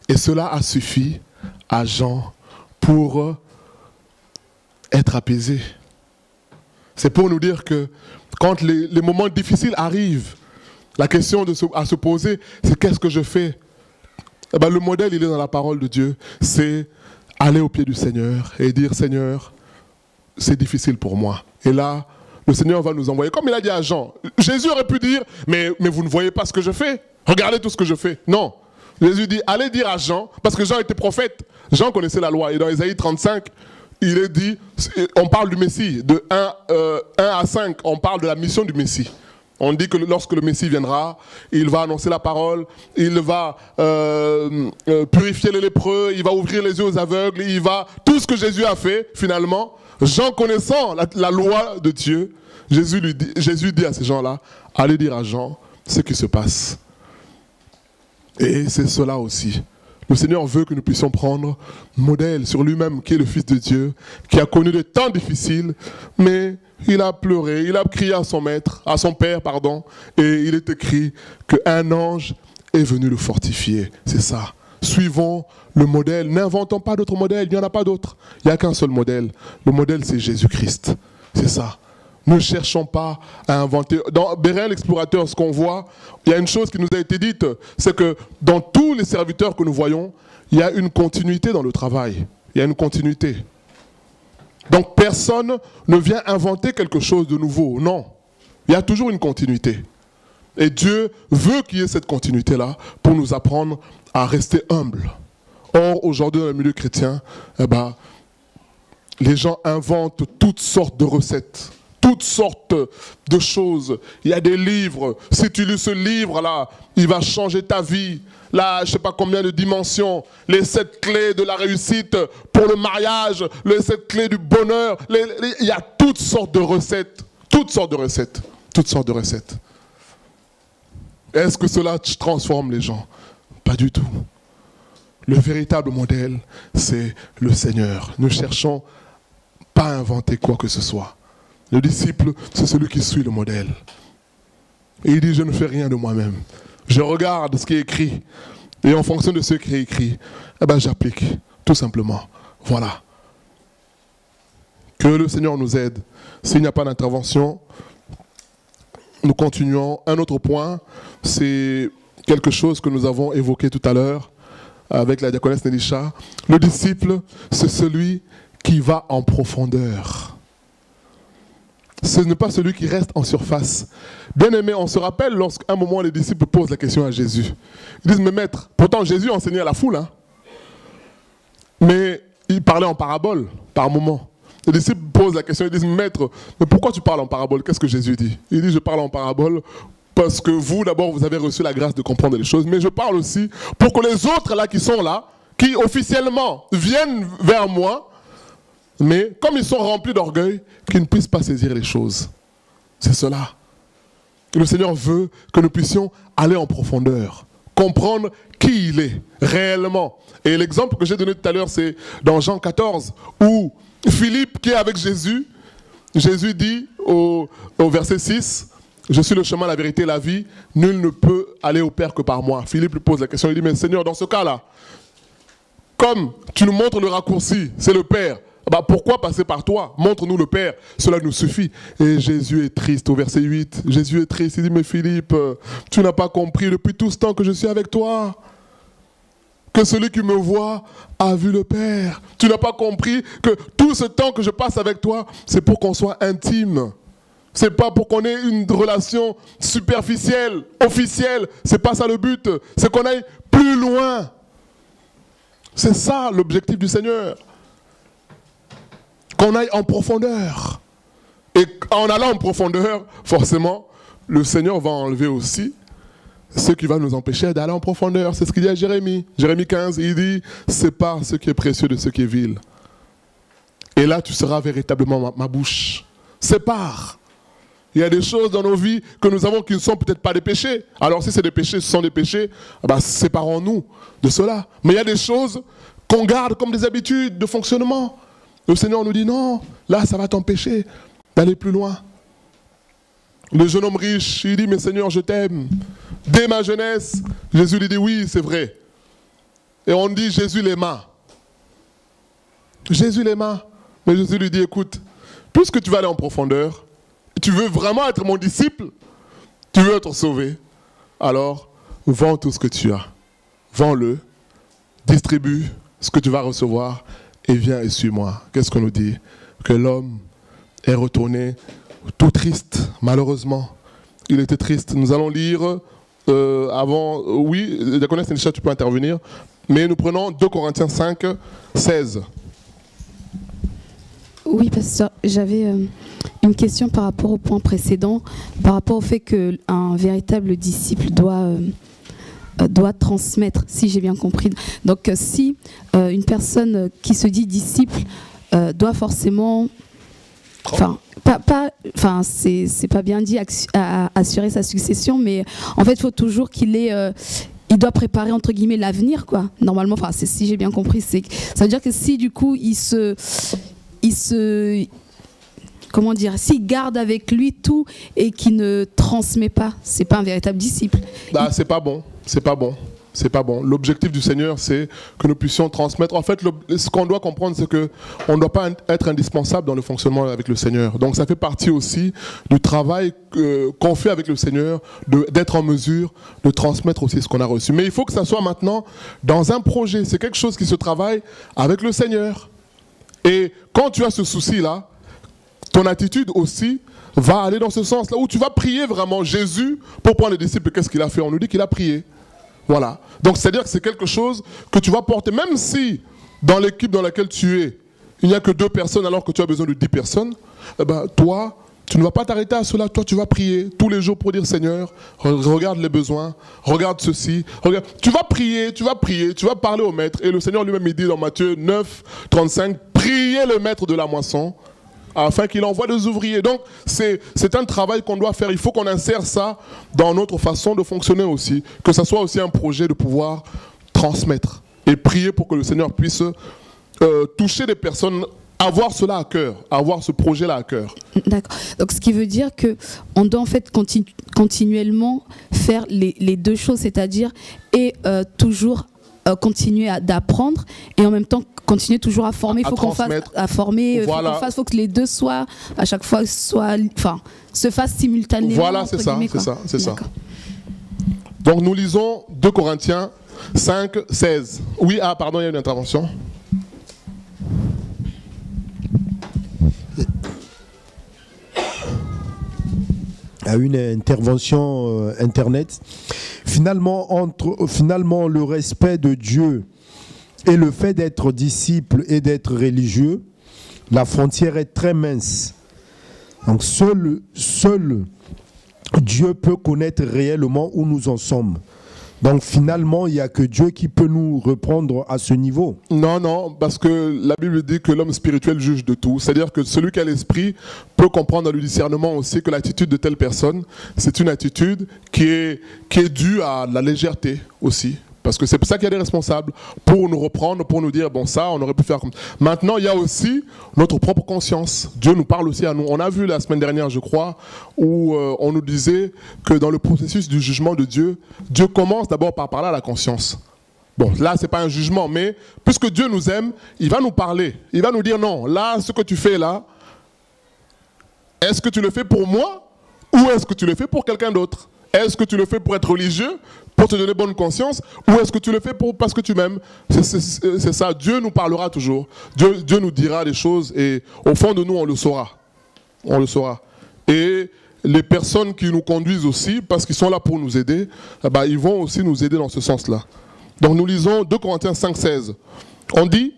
Et cela a suffi à Jean pour être apaisé. C'est pour nous dire que quand les moments difficiles arrivent, la question à se poser, c'est qu'est-ce que je fais? Eh bien, le modèle, il est dans la parole de Dieu. C'est aller au pied du Seigneur et dire, Seigneur, c'est difficile pour moi. Et là, le Seigneur va nous envoyer. Comme il a dit à Jean, Jésus aurait pu dire, mais vous ne voyez pas ce que je fais. Regardez tout ce que je fais. Non. Jésus dit, allez dire à Jean, parce que Jean était prophète. Jean connaissait la loi. Et dans Ésaïe 35, il est dit, on parle du Messie, de 1 à 5, on parle de la mission du Messie. On dit que lorsque le Messie viendra, il va annoncer la parole, il va purifier les lépreux, il va ouvrir les yeux aux aveugles, il va... Tout ce que Jésus a fait, finalement, Jean connaissant la loi de Dieu, Jésus dit à ces gens-là, allez dire à Jean ce qui se passe. Et c'est cela aussi. Le Seigneur veut que nous puissions prendre modèle sur lui-même, qui est le Fils de Dieu, qui a connu des temps difficiles, mais il a pleuré, il a crié à son maître, à son père, pardon, et il est écrit qu'un ange est venu le fortifier. C'est ça. Suivons le modèle, n'inventons pas d'autres modèles, il n'y en a pas d'autres. Il n'y a qu'un seul modèle. Le modèle, c'est Jésus-Christ. C'est ça. Ne cherchons pas à inventer. Dans Béréen l'explorateur, ce qu'on voit, il y a une chose qui nous a été dite, c'est que dans tous les serviteurs que nous voyons, il y a une continuité dans le travail. Il y a une continuité. Donc personne ne vient inventer quelque chose de nouveau. Non. Il y a toujours une continuité. Et Dieu veut qu'il y ait cette continuité-là pour nous apprendre à rester humbles. Or, aujourd'hui, dans le milieu chrétien, les gens inventent toutes sortes de recettes. Toutes sortes de choses. Il y a des livres. Si tu lis ce livre-là, il va changer ta vie. Là, je ne sais pas combien de dimensions. Les 7 clés de la réussite pour le mariage. Les 7 clés du bonheur. Il y a toutes sortes de recettes. Toutes sortes de recettes. Toutes sortes de recettes. Est-ce que cela transforme les gens? Pas du tout. Le véritable modèle, c'est le Seigneur. Ne cherchons pas à inventer quoi que ce soit. Le disciple, c'est celui qui suit le modèle. Et il dit, je ne fais rien de moi-même. Je regarde ce qui est écrit. Et en fonction de ce qui est écrit, j'applique, tout simplement. Voilà. Que le Seigneur nous aide. S'il n'y a pas d'intervention, nous continuons. Un autre point, c'est quelque chose que nous avons évoqué tout à l'heure avec la diaconesse Nélisha. Le disciple, c'est celui qui va en profondeur. Ce n'est pas celui qui reste en surface. Bien aimé, on se rappelle lorsqu'à un moment les disciples posent la question à Jésus. Ils disent, mais maître, pourtant Jésus enseignait à la foule, hein, mais il parlait en parabole par moment. Les disciples posent la question, ils disent, maître, mais pourquoi tu parles en parabole? Qu'est-ce que Jésus dit? Il dit, je parle en parabole parce que vous, d'abord, vous avez reçu la grâce de comprendre les choses, mais je parle aussi pour que les autres là qui sont là, qui officiellement viennent vers moi, mais comme ils sont remplis d'orgueil, qu'ils ne puissent pas saisir les choses. C'est cela. Le Seigneur veut que nous puissions aller en profondeur, comprendre qui il est réellement. Et l'exemple que j'ai donné tout à l'heure, c'est dans Jean 14, où Philippe, qui est avec Jésus, Jésus dit au verset 6, « Je suis le chemin, la vérité et la vie, nul ne peut aller au Père que par moi. » Philippe lui pose la question, il dit, « Mais Seigneur, dans ce cas-là, comme tu nous montres le raccourci, c'est le Père, bah pourquoi passer par toi? Montre-nous le Père, cela nous suffit. » Et Jésus est triste au verset 8. Jésus est triste, il dit, « Mais Philippe, tu n'as pas compris depuis tout ce temps que je suis avec toi, que celui qui me voit a vu le Père. Tu n'as pas compris que tout ce temps que je passe avec toi, c'est pour qu'on soit intime. C'est pas pour qu'on ait une relation superficielle, officielle. C'est pas ça le but. C'est qu'on aille plus loin. C'est ça l'objectif du Seigneur. Qu'on aille en profondeur. Et en allant en profondeur, forcément, le Seigneur va enlever aussi ce qui va nous empêcher d'aller en profondeur. C'est ce qu'il dit à Jérémie. Jérémie 15, il dit, sépare ce qui est précieux de ce qui est vil. Et là, tu seras véritablement ma bouche. Sépare. Il y a des choses dans nos vies que nous avons qui ne sont peut-être pas des péchés. Alors si c'est des péchés, ce sont des péchés, bah, séparons-nous de cela. Mais il y a des choses qu'on garde comme des habitudes de fonctionnement. Le Seigneur nous dit non, là ça va t'empêcher d'aller plus loin. Le jeune homme riche, il dit, mais Seigneur, je t'aime. Dès ma jeunesse, Jésus lui dit, oui, c'est vrai. Et on dit, Jésus l'aima. Jésus l'aima. Mais Jésus lui dit, écoute, puisque tu vas aller en profondeur, tu veux vraiment être mon disciple, tu veux être sauvé, alors vends tout ce que tu as. Vends-le, distribue ce que tu vas recevoir et viens et suis-moi. Qu'est-ce qu'on nous dit? Que l'homme est retourné tout triste, malheureusement. Il était triste. Nous allons lire avant... oui, Diaconesse Nélisha, tu peux intervenir. Mais nous prenons 2 Corinthiens 5, 16. Oui, pasteur, j'avais une question par rapport au point précédent, par rapport au fait qu'un véritable disciple doit transmettre, si j'ai bien compris. Donc si une personne qui se dit disciple doit forcément... c'est pas bien dit assurer sa succession, mais en fait il faut toujours qu'il ait... il doit préparer entre guillemets l'avenir, quoi. Normalement, si j'ai bien compris, ça veut dire que si du coup comment dire, s'il garde avec lui tout et qu'il ne transmet pas, c'est pas un véritable disciple. Bah, c'est pas bon, c'est pas bon. C'est pas bon. L'objectif du Seigneur, c'est que nous puissions transmettre. En fait, ce qu'on doit comprendre, c'est qu'on ne doit pas être indispensable dans le fonctionnement avec le Seigneur. Donc, ça fait partie aussi du travail qu'on fait avec le Seigneur, d'être en mesure de transmettre aussi ce qu'on a reçu. Mais il faut que ça soit maintenant dans un projet. C'est quelque chose qui se travaille avec le Seigneur. Et quand tu as ce souci-là, ton attitude aussi va aller dans ce sens-là, où tu vas prier vraiment Jésus pour prendre les disciples. Qu'est-ce qu'il a fait? On nous dit qu'il a prié. Voilà. Donc, c'est-à-dire que c'est quelque chose que tu vas porter, même si dans l'équipe dans laquelle tu es, il n'y a que 2 personnes alors que tu as besoin de 10 personnes, eh ben, toi, tu ne vas pas t'arrêter à cela. Toi, tu vas prier tous les jours pour dire, Seigneur, regarde les besoins, regarde ceci. Regarde. Tu vas prier, tu vas parler au maître. Et le Seigneur lui-même, il dit dans Matthieu 9, 35, priez le maître de la moisson, afin qu'il envoie des ouvriers. Donc, c'est un travail qu'on doit faire. Il faut qu'on insère ça dans notre façon de fonctionner aussi. Que ça soit aussi un projet de pouvoir transmettre et prier pour que le Seigneur puisse toucher des personnes, avoir cela à cœur, avoir ce projet-là à cœur. D'accord. Donc, ce qui veut dire qu'on doit en fait continuellement faire les 2 choses, c'est-à-dire toujours continuer d'apprendre et en même temps continuer toujours à former. Il faut qu'on fasse à former, voilà. Faut que les 2 soient à chaque fois se fassent simultanément. Voilà, c'est ça. Donc nous lisons 2 Corinthiens 5, 16. Oui, pardon, il y a une intervention. À une intervention internet. Finalement, le respect de Dieu et le fait d'être disciple et d'être religieux, la frontière est très mince. Donc seul Dieu peut connaître réellement où nous en sommes. Donc finalement, il n'y a que Dieu qui peut nous reprendre à ce niveau. Non, non, parce que la Bible dit que l'homme spirituel juge de tout. C'est-à-dire que celui qui a l'esprit peut comprendre dans le discernement aussi que l'attitude de telle personne, c'est une attitude qui est due à la légèreté aussi. Parce que c'est pour ça qu'il y a des responsables, pour nous reprendre, pour nous dire, bon ça, on aurait pu faire comme ça. Maintenant, il y a aussi notre propre conscience. Dieu nous parle aussi à nous. On a vu la semaine dernière, je crois, où on nous disait que dans le processus du jugement de Dieu, Dieu commence d'abord par parler à la conscience. Bon, là, ce n'est pas un jugement, mais puisque Dieu nous aime, il va nous parler. Il va nous dire, non, là, ce que tu fais là, est-ce que tu le fais pour moi ou est-ce que tu le fais pour quelqu'un d'autre? Est-ce que tu le fais pour être religieux, pour te donner bonne conscience, ou est-ce que tu le fais parce que tu m'aimes? C'est ça, Dieu nous parlera toujours. Dieu nous dira des choses et au fond de nous, on le saura. On le saura. Et les personnes qui nous conduisent aussi, parce qu'ils sont là pour nous aider, ils vont aussi nous aider dans ce sens-là. Donc nous lisons 2 Corinthiens 5,16. On dit,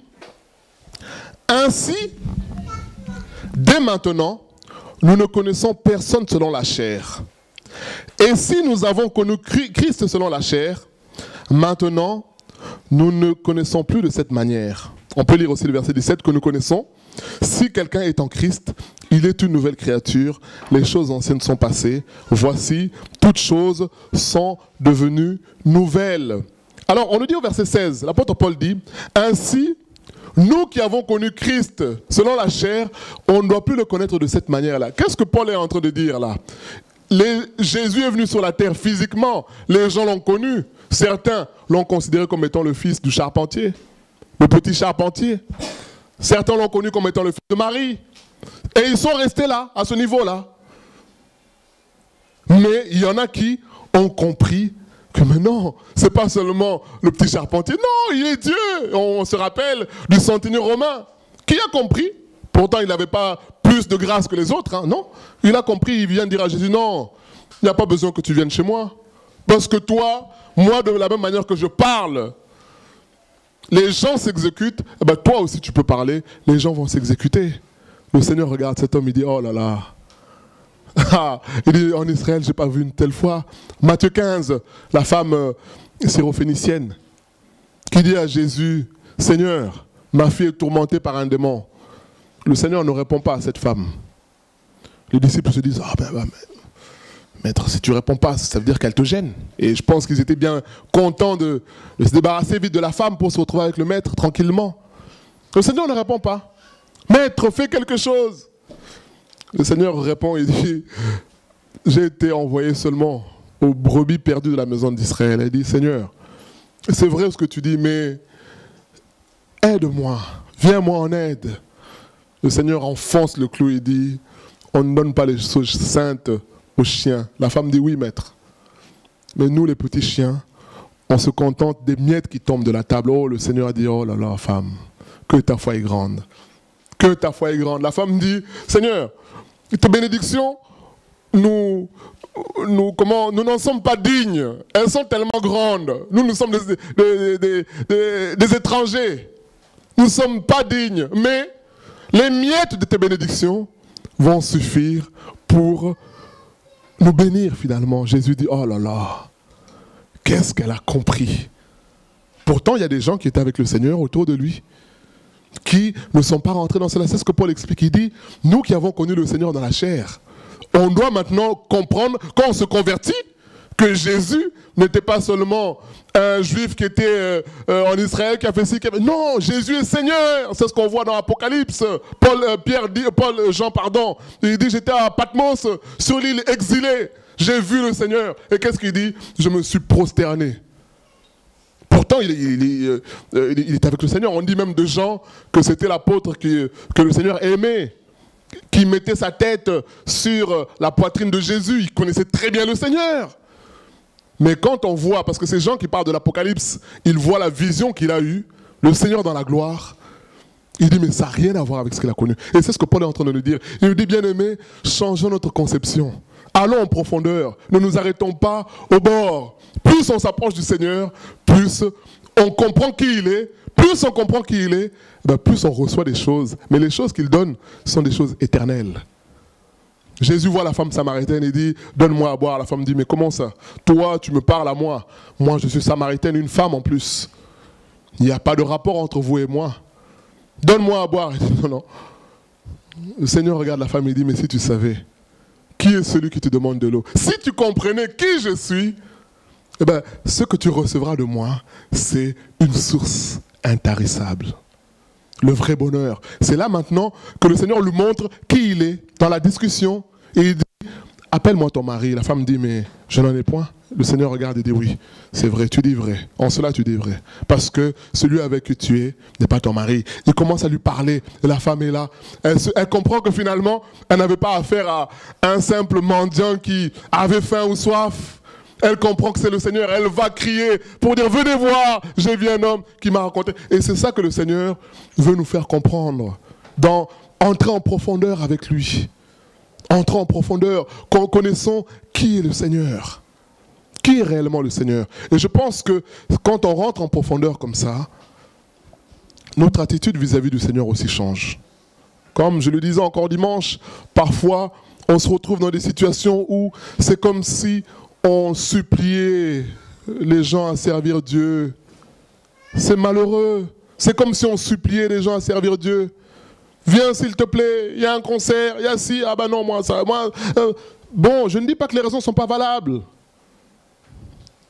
« Ainsi, dès maintenant, nous ne connaissons personne selon la chair. Et si nous avons connu Christ selon la chair, maintenant, nous ne connaissons plus de cette manière. » On peut lire aussi le verset 17 que nous connaissons. « Si quelqu'un est en Christ, il est une nouvelle créature. Les choses anciennes sont passées. Voici, toutes choses sont devenues nouvelles. » Alors, on nous dit au verset 16, l'apôtre Paul dit, « Ainsi, nous qui avons connu Christ selon la chair, on ne doit plus le connaître de cette manière-là. » Qu'est-ce que Paul est en train de dire là? Jésus est venu sur la terre physiquement, les gens l'ont connu. Certains l'ont considéré comme étant le fils du charpentier, le petit charpentier. Certains l'ont connu comme étant le fils de Marie. Et ils sont restés là, à ce niveau-là. Mais il y en a qui ont compris que maintenant, ce n'est pas seulement le petit charpentier. Non, il est Dieu. On se rappelle du centenier romain. Qui a compris? Pourtant, il n'avait pas plus de grâce que les autres. Hein, non, il a compris, il vient dire à Jésus, non, il n'y a pas besoin que tu viennes chez moi. Parce que toi, moi, de la même manière que je parle, les gens s'exécutent, toi aussi tu peux parler, les gens vont s'exécuter. Le Seigneur regarde cet homme, il dit, oh là là. Il dit, en Israël, je n'ai pas vu une telle fois. Matthieu 15, la femme syrophénicienne, qui dit à Jésus, Seigneur, ma fille est tourmentée par un démon. Le Seigneur ne répond pas à cette femme. Les disciples se disent, maître, si tu ne réponds pas, ça veut dire qu'elle te gêne. Et je pense qu'ils étaient bien contents de se débarrasser vite de la femme pour se retrouver avec le maître tranquillement. Le Seigneur ne répond pas. Maître, fais quelque chose. Le Seigneur répond, il dit, j'ai été envoyé seulement aux brebis perdues de la maison d'Israël. Il dit, Seigneur, c'est vrai ce que tu dis, mais aide-moi, viens-moi en aide. Le Seigneur enfonce le clou et dit, on ne donne pas les choses saintes aux chiens. La femme dit, oui maître. Mais nous les petits chiens, on se contente des miettes qui tombent de la table. Oh, le Seigneur a dit, oh là là femme, que ta foi est grande. Que ta foi est grande. La femme dit, Seigneur, tes bénédictions, nous n'en sommes pas dignes. Elles sont tellement grandes. Nous sommes des étrangers. Nous ne sommes pas dignes. Mais les miettes de tes bénédictions vont suffire pour nous bénir finalement. Jésus dit, oh là là, qu'est-ce qu'elle a compris. Pourtant, il y a des gens qui étaient avec le Seigneur autour de lui, qui ne sont pas rentrés dans cela. C'est ce que Paul explique. Il dit, nous qui avons connu le Seigneur dans la chair, on doit maintenant comprendre, quand on se convertit, que Jésus n'était pas seulement un juif qui était en Israël, qui a fait ci, qui a fait... Non, Jésus est Seigneur. C'est ce qu'on voit dans l'Apocalypse. Jean, il dit, j'étais à Patmos, sur l'île exilée. J'ai vu le Seigneur. Et qu'est-ce qu'il dit? Je me suis prosterné. Pourtant, il est avec le Seigneur. On dit même de Jean que c'était l'apôtre que le Seigneur aimait, qui mettait sa tête sur la poitrine de Jésus. Il connaissait très bien le Seigneur. Mais quand on voit, parce que ces gens qui parlent de l'Apocalypse, ils voient la vision qu'il a eue, le Seigneur dans la gloire, il dit, mais ça n'a rien à voir avec ce qu'il a connu. Et c'est ce que Paul est en train de nous dire. Il nous dit, bien-aimés, changeons notre conception. Allons en profondeur. Ne nous arrêtons pas au bord. Plus on s'approche du Seigneur, plus on comprend qui il est. Plus on comprend qui il est, plus on reçoit des choses. Mais les choses qu'il donne sont des choses éternelles. Jésus voit la femme samaritaine et dit, donne-moi à boire. La femme dit, mais comment ça? Toi, tu me parles à moi. Moi, je suis samaritaine, une femme en plus. Il n'y a pas de rapport entre vous et moi. Donne-moi à boire. Il dit, non, non. Le Seigneur regarde la femme et dit, mais si tu savais, qui est celui qui te demande de l'eau? Si tu comprenais qui je suis, eh ben, ce que tu recevras de moi, c'est une source intarissable. Le vrai bonheur. C'est là maintenant que le Seigneur lui montre qui il est dans la discussion. Et il dit, appelle-moi ton mari. La femme dit, mais je n'en ai point. Le Seigneur regarde et dit, oui, c'est vrai, tu dis vrai. En cela, tu dis vrai. Parce que celui avec qui tu es n'est pas ton mari. Il commence à lui parler. Et la femme est là. Elle comprend que finalement, elle n'avait pas affaire à un simple mendiant qui avait faim ou soif. Elle comprend que c'est le Seigneur. Elle va crier pour dire, venez voir, j'ai vu un homme qui m'a raconté. Et c'est ça que le Seigneur veut nous faire comprendre. Entrer en profondeur avec lui. Entrer en profondeur, connaissons qui est le Seigneur. Qui est réellement le Seigneur? Et je pense que quand on rentre en profondeur comme ça, notre attitude vis-à-vis du Seigneur aussi change. Comme je le disais encore dimanche, parfois on se retrouve dans des situations où c'est comme si on suppliait les gens à servir Dieu. C'est malheureux. C'est comme si on suppliait les gens à servir Dieu. Viens s'il te plaît, il y a un concert, il y a ci, ah ben non, moi ça, moi... Bon, je ne dis pas que les raisons ne sont pas valables.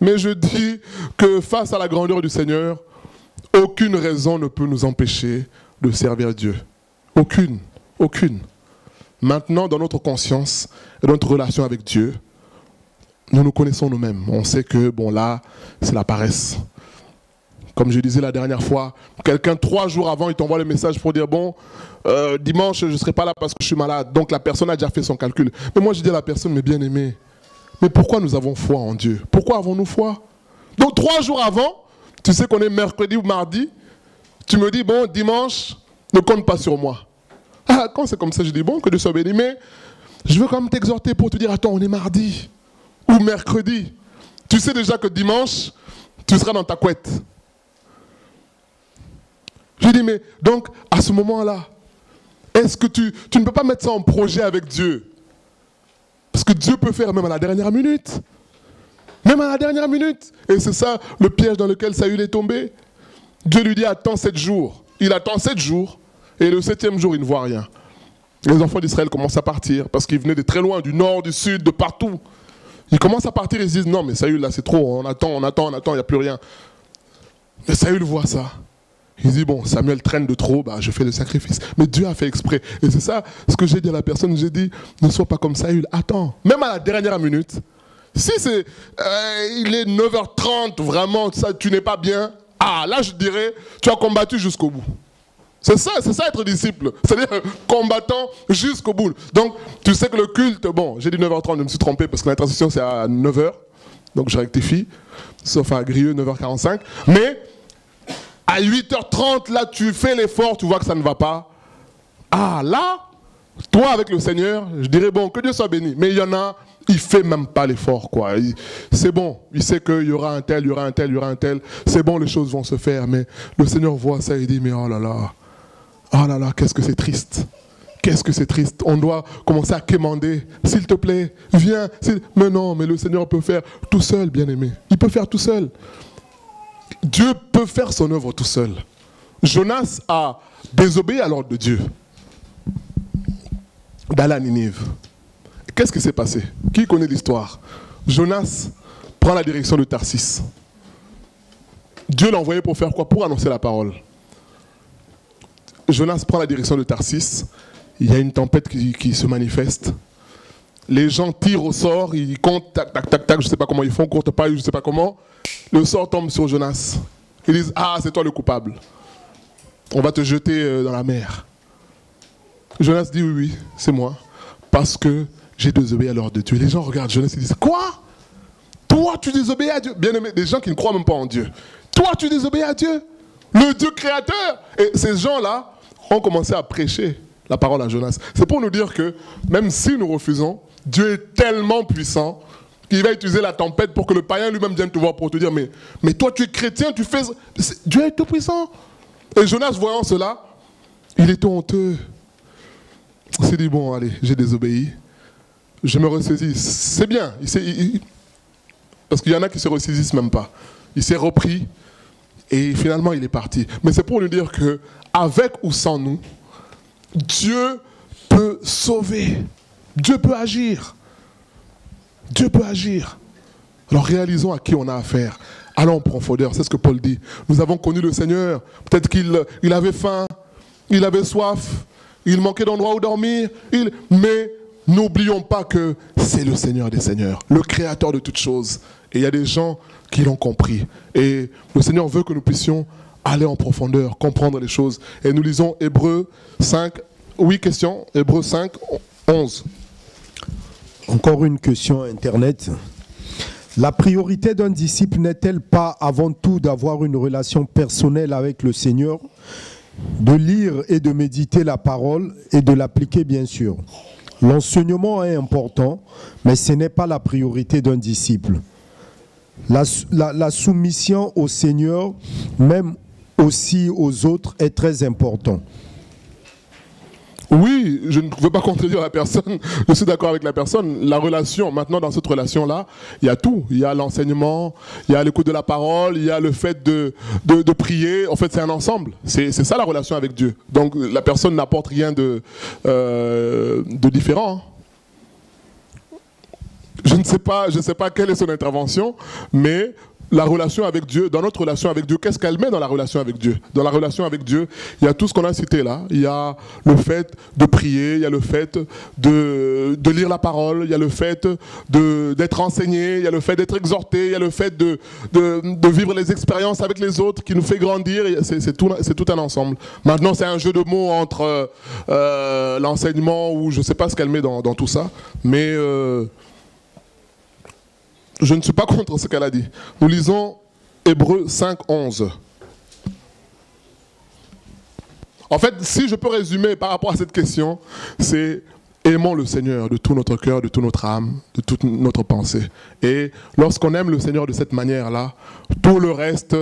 Mais je dis que face à la grandeur du Seigneur, aucune raison ne peut nous empêcher de servir Dieu. Aucune. Aucune. Maintenant, dans notre conscience et dans notre relation avec Dieu, nous nous connaissons nous-mêmes. On sait que, bon là, c'est la paresse. Comme je disais la dernière fois, quelqu'un 3 jours avant, il t'envoie le message pour dire, bon, dimanche, je ne serai pas là parce que je suis malade. Donc la personne a déjà fait son calcul. Mais moi, je dis à la personne, mais bien aimé, mais pourquoi nous avons foi en Dieu? Pourquoi avons-nous foi? Donc 3 jours avant, tu sais qu'on est mercredi ou mardi, tu me dis, bon, dimanche, ne compte pas sur moi. Ah, quand c'est comme ça, je dis, bon, que Dieu soit béni, mais je veux quand même t'exhorter pour te dire, attends, on est mardi ou mercredi. Tu sais déjà que dimanche, tu seras dans ta couette. Je dis, mais donc, à ce moment-là, est-ce que tu ne peux pas mettre ça en projet avec Dieu? Parce que Dieu peut faire même à la dernière minute. Même à la dernière minute. Et c'est ça le piège dans lequel Saül est tombé. Dieu lui dit, attends 7 jours. Il attend 7 jours. Et le 7e jour, il ne voit rien. Les enfants d'Israël commencent à partir. Parce qu'ils venaient de très loin, du nord, du sud, de partout. Ils commencent à partir et ils se disent, non mais Saül là c'est trop. On attend, il n'y a plus rien. Mais Saül voit ça. Il dit, bon, Samuel traîne de trop, bah, je fais le sacrifice. Mais Dieu a fait exprès. Et c'est ça ce que j'ai dit à la personne. J'ai dit, ne sois pas comme Saül. Attends, même à la dernière minute, si c'est, il est 9h30, vraiment, ça, tu n'es pas bien. Ah, là, je dirais, tu as combattu jusqu'au bout. C'est ça être disciple. C'est-à-dire combattant jusqu'au bout. Donc, tu sais que le culte, bon, j'ai dit 9h30, je me suis trompé parce que la transition, c'est à 9h. Donc, je rectifie. Sauf à Grieux, 9h45. Mais... à 8h30, là, tu fais l'effort, tu vois que ça ne va pas. Ah, là, toi, avec le Seigneur, je dirais, bon, que Dieu soit béni. Mais il y en a, il ne fait même pas l'effort, quoi. C'est bon, il sait qu'il y aura un tel, il y aura un tel, il y aura un tel. C'est bon, les choses vont se faire. Mais le Seigneur voit ça et dit, mais oh là là, qu'est-ce que c'est triste. Qu'est-ce que c'est triste. On doit commencer à quémander. S'il te plaît, viens. Mais non, mais le Seigneur peut faire tout seul, bien-aimé. Il peut faire tout seul. Dieu peut faire son œuvre tout seul. Jonas a désobéi à l'ordre de Dieu d'aller à Ninive. Qu'est-ce qui s'est passé? Qui connaît l'histoire? Jonas prend la direction de Tarsis. Dieu l'a envoyé pour faire quoi? Pour annoncer la parole. Jonas prend la direction de Tarsis. Il y a une tempête qui se manifeste. Les gens tirent au sort, ils comptent, tac, tac, tac, tac, je ne sais pas comment ils font, courte paille, je ne sais pas comment. Le sort tombe sur Jonas. Ils disent, ah, c'est toi le coupable. On va te jeter dans la mer. Jonas dit, oui, oui, c'est moi. Parce que j'ai désobéi à l'ordre de Dieu. Les gens regardent Jonas et disent, quoi? Toi, tu désobéis à Dieu? Bien aimé, des gens qui ne croient même pas en Dieu. Toi, tu désobéis à Dieu? Le Dieu créateur? Et ces gens-là ont commencé à prêcher la parole à Jonas. C'est pour nous dire que, même si nous refusons, Dieu est tellement puissant qu'il va utiliser la tempête pour que le païen lui-même vienne te voir pour te dire, mais toi tu es chrétien, tu fais... Dieu est tout puissant. Et Jonas, voyant cela, il était honteux. Il s'est dit, bon, allez, j'ai désobéi. je me ressaisis. C'est bien. Parce qu'il y en a qui ne se ressaisissent même pas. Il s'est repris et finalement il est parti. Mais c'est pour lui dire que, avec ou sans nous, Dieu peut sauver. Dieu peut agir. Dieu peut agir. Alors réalisons à qui on a affaire. Allons en profondeur, c'est ce que Paul dit. Nous avons connu le Seigneur. Peut-être qu'il avait faim, il avait soif, il manquait d'endroit où dormir. Mais n'oublions pas que c'est le Seigneur des Seigneurs, le Créateur de toutes choses. Et il y a des gens qui l'ont compris. Et le Seigneur veut que nous puissions aller en profondeur, comprendre les choses. Et nous lisons Hébreux 5, 8 questions, Hébreux 5, 11. Encore une question Internet. La priorité d'un disciple n'est-elle pas avant tout d'avoir une relation personnelle avec le Seigneur, de lire et de méditer la parole et de l'appliquer bien sûr? L'enseignement est important, mais ce n'est pas la priorité d'un disciple. La soumission au Seigneur, même aussi aux autres, est très importante. Oui, je ne veux pas contredire la personne, je suis d'accord avec la personne. La relation, maintenant dans cette relation-là, il y a tout. Il y a l'enseignement, il y a l'écoute de la parole, il y a le fait de prier. En fait, c'est un ensemble. C'est ça la relation avec Dieu. Donc la personne n'apporte rien de différent. Je ne sais pas quelle est son intervention, mais la relation avec Dieu, dans notre relation avec Dieu, qu'est-ce qu'elle met dans la relation avec Dieu? Dans la relation avec Dieu, il y a tout ce qu'on a cité là. Il y a le fait de prier, il y a le fait de lire la parole, il y a le fait d'être enseigné, il y a le fait d'être exhorté, il y a le fait de vivre les expériences avec les autres qui nous fait grandir. C'est tout un ensemble. Maintenant, c'est un jeu de mots entre l'enseignement ou je ne sais pas ce qu'elle met dans tout ça, mais... je ne suis pas contre ce qu'elle a dit. Nous lisons Hébreux 5, 11. En fait, si je peux résumer par rapport à cette question, c'est aimons le Seigneur de tout notre cœur, de toute notre âme, de toute notre pensée. Et lorsqu'on aime le Seigneur de cette manière-là, tout le reste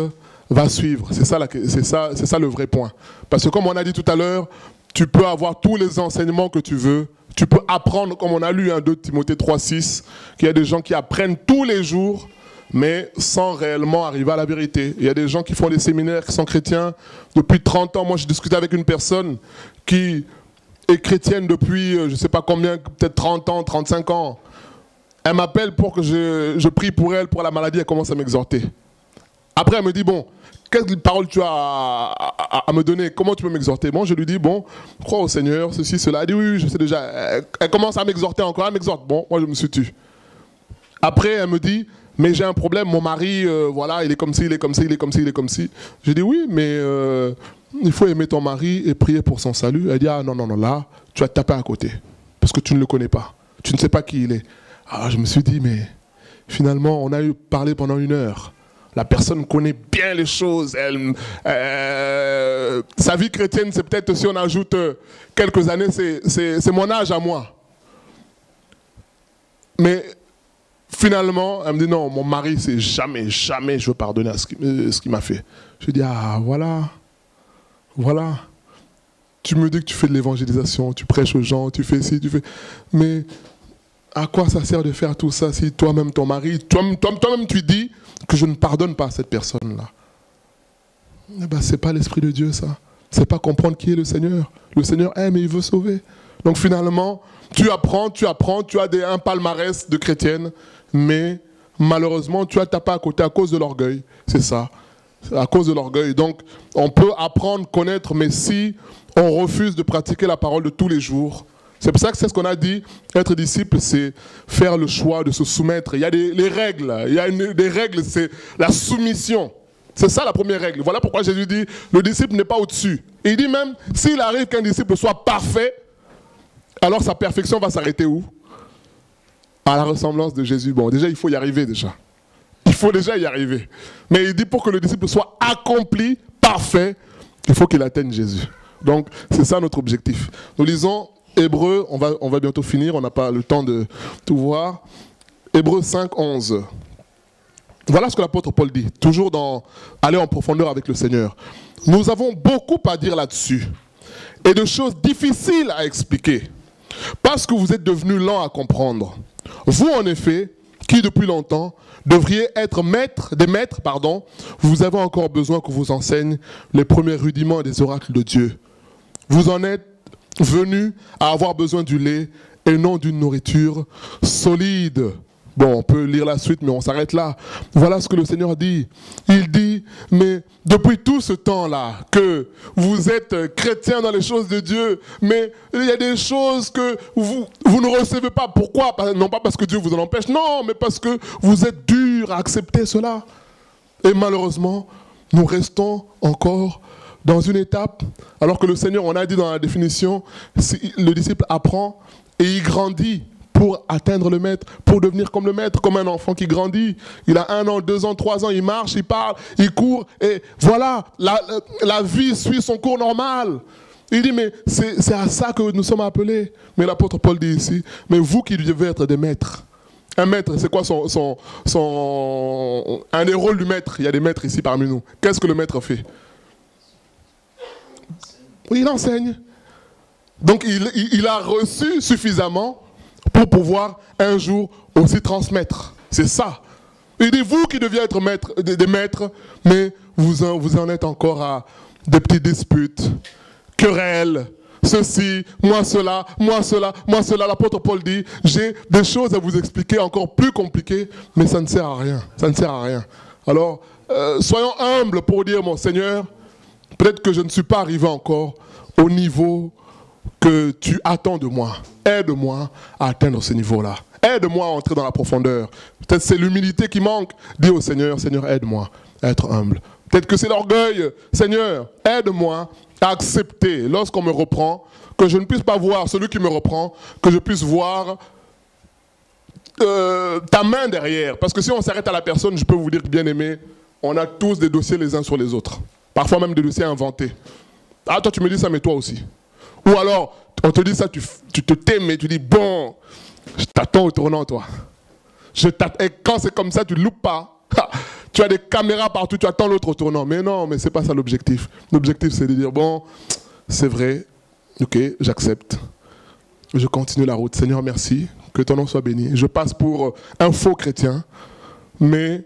va suivre. C'est ça le vrai point. Parce que comme on a dit tout à l'heure, tu peux avoir tous les enseignements que tu veux. Tu peux apprendre, comme on a lu 2 Timothée 3, 6, qu'il y a des gens qui apprennent tous les jours, mais sans réellement arriver à la vérité. Il y a des gens qui font des séminaires, qui sont chrétiens depuis 30 ans. Moi, j'ai discuté avec une personne qui est chrétienne depuis, je ne sais pas combien, peut-être 30 ans, 35 ans. Elle m'appelle pour que je prie pour elle, pour la maladie, elle commence à m'exhorter. Après, elle me dit, bon, quelle parole tu as à me donner? Comment tu peux m'exhorter? Bon, je lui dis, bon, crois au Seigneur, ceci, cela. Elle dit, oui, je sais déjà. Elle commence à m'exhorter encore, elle m'exhorte. Bon, moi, je me suis tu. Après, elle me dit, mais j'ai un problème, mon mari, voilà, il est comme ci, il est comme ci, il est comme ci, il est comme ci. Je dis, oui, mais il faut aimer ton mari et prier pour son salut. Elle dit, ah non, non, non, là, tu vas te taper à côté. Parce que tu ne le connais pas. Tu ne sais pas qui il est. Alors, je me suis dit, mais finalement, on a eu parlé pendant 1 heure. La personne connaît bien les choses. Sa vie chrétienne, c'est peut-être, si on ajoute quelques années, c'est mon âge à moi. Mais finalement, elle me dit non, mon mari, c'est jamais je veux pardonner à ce qu'il m'a fait. Je dis, ah voilà. Tu me dis que tu fais de l'évangélisation, tu prêches aux gens, tu fais ci, tu fais... Mais à quoi ça sert de faire tout ça si toi-même, ton mari, toi-même tu dis que je ne pardonne pas à cette personne-là? Eh ben, c'est pas l'Esprit de Dieu, ça. C'est pas comprendre qui est le Seigneur. Le Seigneur aime et il veut sauver. Donc finalement, tu apprends, tu as un palmarès de chrétienne, mais malheureusement, tu as tapé à côté à cause de l'orgueil. C'est ça. À cause de l'orgueil. Donc, on peut apprendre, connaître, mais si on refuse de pratiquer la parole de tous les jours, c'est pour ça que c'est ce qu'on a dit, être disciple, c'est faire le choix de se soumettre. Il y a les règles, des règles, c'est la soumission. C'est ça la première règle. Voilà pourquoi Jésus dit, le disciple n'est pas au-dessus. Et il dit même, s'il arrive qu'un disciple soit parfait, alors sa perfection va s'arrêter où? À la ressemblance de Jésus. Bon, déjà, il faut y arriver déjà. Il faut déjà y arriver. Mais il dit, pour que le disciple soit accompli, parfait, il faut qu'il atteigne Jésus. Donc, c'est ça notre objectif. Nous lisons Hébreux, on va bientôt finir, on n'a pas le temps de tout voir. Hébreux 5, 11. Voilà ce que l'apôtre Paul dit, toujours dans aller en profondeur avec le Seigneur. Nous avons beaucoup à dire là-dessus, et de choses difficiles à expliquer. parce que vous êtes devenus lents à comprendre. Vous, en effet, qui depuis longtemps devriez être des maîtres, vous avez encore besoin qu'on vous enseigne les premiers rudiments des oracles de Dieu. Vous en êtes venus à avoir besoin du lait et non d'une nourriture solide. Bon, on peut lire la suite, mais on s'arrête là. Voilà ce que le Seigneur dit. Il dit, mais depuis tout ce temps-là, que vous êtes chrétiens dans les choses de Dieu, mais il y a des choses que vous ne recevez pas. Pourquoi? Non pas parce que Dieu vous en empêche, non, mais parce que vous êtes durs à accepter cela. Et malheureusement, nous restons encore dans une étape, alors que le Seigneur, on a dit dans la définition, le disciple apprend et il grandit pour atteindre le maître, pour devenir comme le maître, comme un enfant qui grandit. Il a 1 an, 2 ans, 3 ans, il marche, il parle, il court, et voilà, la vie suit son cours normal. Il dit, mais c'est à ça que nous sommes appelés. Mais l'apôtre Paul dit ici, mais vous qui devez être des maîtres. Un maître, c'est quoi un des rôles du maître? Il y a des maîtres ici parmi nous. Qu'est-ce que le maître fait? Oui, il enseigne. Donc il a reçu suffisamment pour pouvoir un jour aussi transmettre. C'est ça. Il dit, vous qui deviez être des maîtres, mais vous en êtes encore à des petites disputes, querelles, ceci, moi cela, moi cela, moi cela. L'apôtre Paul dit, j'ai des choses à vous expliquer encore plus compliquées, mais ça ne sert à rien. Ça ne sert à rien. Alors, soyons humbles pour dire, mon Seigneur, peut-être que je ne suis pas arrivé encore au niveau que tu attends de moi. Aide-moi à atteindre ce niveau-là. Aide-moi à entrer dans la profondeur. Peut-être c'est l'humilité qui manque. Dis au Seigneur, Seigneur, aide-moi à être humble. Peut-être que c'est l'orgueil. Seigneur, aide-moi à accepter, lorsqu'on me reprend, que je ne puisse pas voir celui qui me reprend, que je puisse voir ta main derrière. Parce que si on s'arrête à la personne, je peux vous dire que, bien aimé, on a tous des dossiers les uns sur les autres. Parfois même des dossiers inventés. Ah, toi tu me dis ça, mais toi aussi. Ou alors, on te dit ça, tu te tais, mais tu dis, bon, je t'attends au tournant, toi. Et quand c'est comme ça, tu ne loupes pas. Tu as des caméras partout, tu attends l'autre au tournant. Mais non, mais ce n'est pas ça l'objectif. L'objectif, c'est de dire, bon, c'est vrai, ok, j'accepte. Je continue la route. Seigneur, merci, que ton nom soit béni. Je passe pour un faux chrétien, mais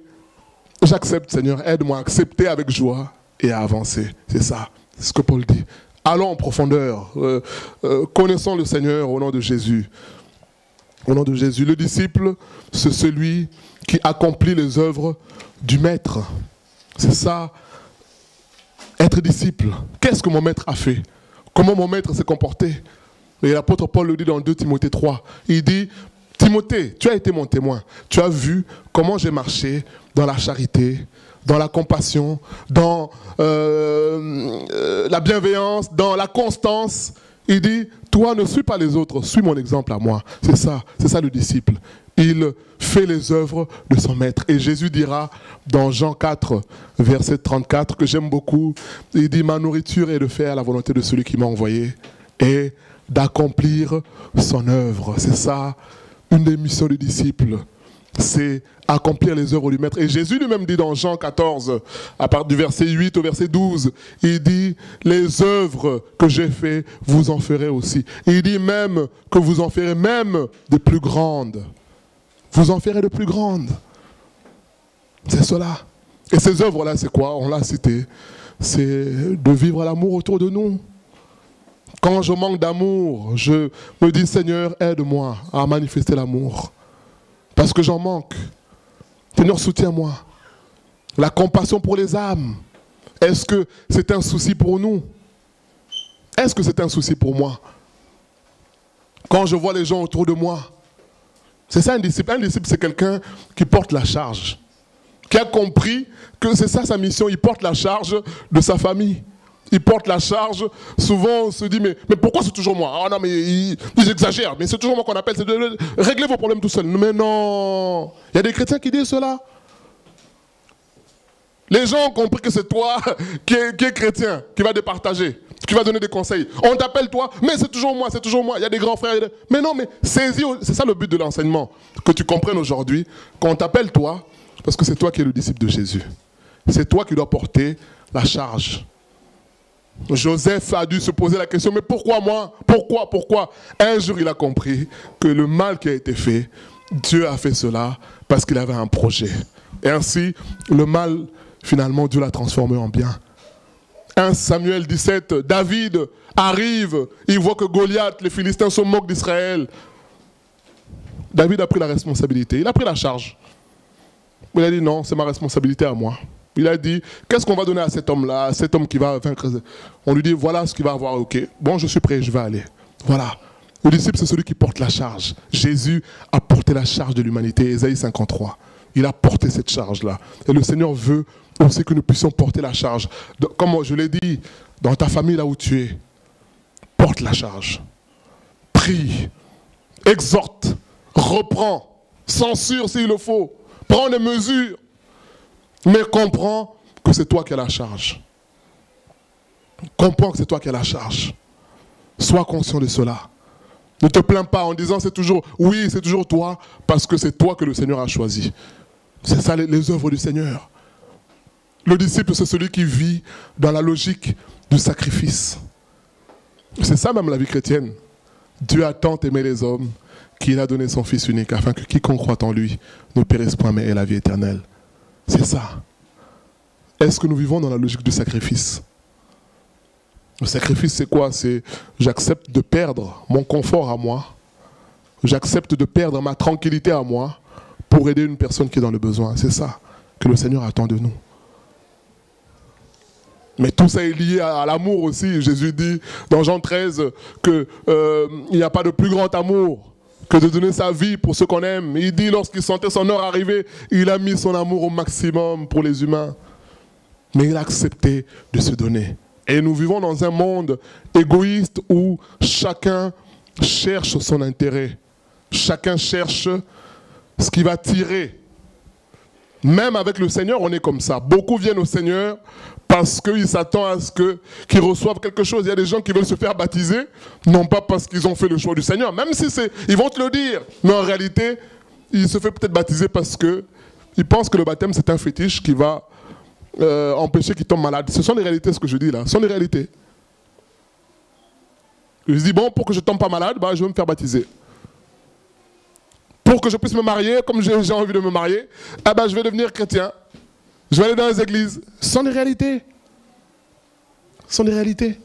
j'accepte, Seigneur, aide-moi à accepter avec joie et à avancer. C'est ça, c'est ce que Paul dit. Allons en profondeur, connaissons le Seigneur au nom de Jésus. Au nom de Jésus, le disciple, c'est celui qui accomplit les œuvres du maître. C'est ça, être disciple. Qu'est-ce que mon maître a fait? Comment mon maître s'est comporté? Et l'apôtre Paul le dit dans 2 Timothée 3. Il dit, Timothée, tu as été mon témoin. Tu as vu comment j'ai marché dans la charité, dans la compassion, dans la bienveillance, dans la constance. Il dit, toi ne suis pas les autres, suis mon exemple à moi. C'est ça le disciple. Il fait les œuvres de son maître. Et Jésus dira dans Jean 4, verset 34, que j'aime beaucoup, il dit, ma nourriture est de faire la volonté de celui qui m'a envoyé et d'accomplir son œuvre. C'est ça, une des missions du disciple. C'est accomplir les œuvres du maître. Et Jésus lui-même dit dans Jean 14, à partir du verset 8 au verset 12, il dit, les œuvres que j'ai faites, vous en ferez aussi. Et il dit même que vous en ferez même de plus grandes. Vous en ferez de plus grandes. C'est cela. Et ces œuvres-là, c'est quoi? On l'a cité. C'est de vivre l'amour autour de nous. Quand je manque d'amour, je me dis, Seigneur, aide-moi à manifester l'amour. Parce que j'en manque. Seigneur, soutiens-moi. La compassion pour les âmes. Est-ce que c'est un souci pour nous? Est-ce que c'est un souci pour moi? Quand je vois les gens autour de moi, c'est ça un disciple. Un disciple, c'est quelqu'un qui porte la charge. Qui a compris que c'est ça sa mission. Il porte la charge de sa famille. Il porte la charge. Souvent, on se dit, mais pourquoi c'est toujours moi? Ah non, mais ils exagèrent. Mais c'est toujours moi qu'on appelle. C'est de régler vos problèmes tout seul. Mais non. Il y a des chrétiens qui disent cela. Les gens ont compris que c'est toi qui es chrétien, qui va départager, qui va donner des conseils. On t'appelle toi, mais c'est toujours moi, c'est toujours moi. Il y a des grands frères. Mais non, mais saisis. C'est ça le but de l'enseignement. Que tu comprennes aujourd'hui qu'on t'appelle toi, parce que c'est toi qui es le disciple de Jésus. C'est toi qui dois porter la charge. Joseph a dû se poser la question, mais pourquoi moi? Pourquoi? Un jour, il a compris que le mal qui a été fait, Dieu a fait cela parce qu'il avait un projet. Et ainsi, le mal, finalement, Dieu l'a transformé en bien. 1 Samuel 17, David arrive, il voit que Goliath, les Philistins se moquent d'Israël. David a pris la responsabilité, il a pris la charge. Il a dit non, c'est ma responsabilité à moi. Il a dit, qu'est-ce qu'on va donner à cet homme-là, cet homme qui va vaincre? On lui dit, voilà ce qu'il va avoir, ok. Bon, je suis prêt, je vais aller. Voilà. Le disciple, c'est celui qui porte la charge. Jésus a porté la charge de l'humanité, Ésaïe 53. Il a porté cette charge-là. Et le Seigneur veut aussi que nous puissions porter la charge. Comme je l'ai dit, dans ta famille, là où tu es, porte la charge. Prie, exhorte, reprends, censure s'il le faut, prends des mesures. Mais comprends que c'est toi qui as la charge. Comprends que c'est toi qui as la charge. Sois conscient de cela. Ne te plains pas en disant c'est toujours, oui, c'est toujours toi, parce que c'est toi que le Seigneur a choisi. C'est ça les œuvres du Seigneur. Le disciple, c'est celui qui vit dans la logique du sacrifice. C'est ça même la vie chrétienne. Dieu a tant aimé les hommes qu'il a donné son Fils unique, afin que quiconque croit en lui ne périsse point, mais ait la vie éternelle. C'est ça. Est-ce que nous vivons dans la logique du sacrifice? Le sacrifice, c'est quoi? C'est j'accepte de perdre mon confort à moi. J'accepte de perdre ma tranquillité à moi pour aider une personne qui est dans le besoin. C'est ça que le Seigneur attend de nous. Mais tout ça est lié à l'amour aussi. Jésus dit dans Jean 13 qu'il n'y a pas de plus grand amour que de donner sa vie pour ceux qu'on aime. Il dit lorsqu'il sentait son heure arriver, il a mis son amour au maximum pour les humains. Mais il a accepté de se donner. Et nous vivons dans un monde égoïste où chacun cherche son intérêt. Chacun cherche ce qui va tirer. Même avec le Seigneur, on est comme ça. Beaucoup viennent au Seigneur parce qu'ils s'attendent à ce qu'ils reçoivent quelque chose. Il y a des gens qui veulent se faire baptiser, non pas parce qu'ils ont fait le choix du Seigneur, même si ils vont te le dire. Mais en réalité, ils se font peut-être baptiser parce qu'ils pensent que le baptême, c'est un fétiche qui va empêcher qu'ils tombent malades. Ce sont les réalités, ce que je dis là. Ce sont les réalités. Je dis, bon, pour que je ne tombe pas malade, je vais me faire baptiser. Pour que je puisse me marier, comme j'ai envie de me marier, je vais devenir chrétien. Je vais aller dans les églises. Ce sont des réalités. Ce sont des réalités.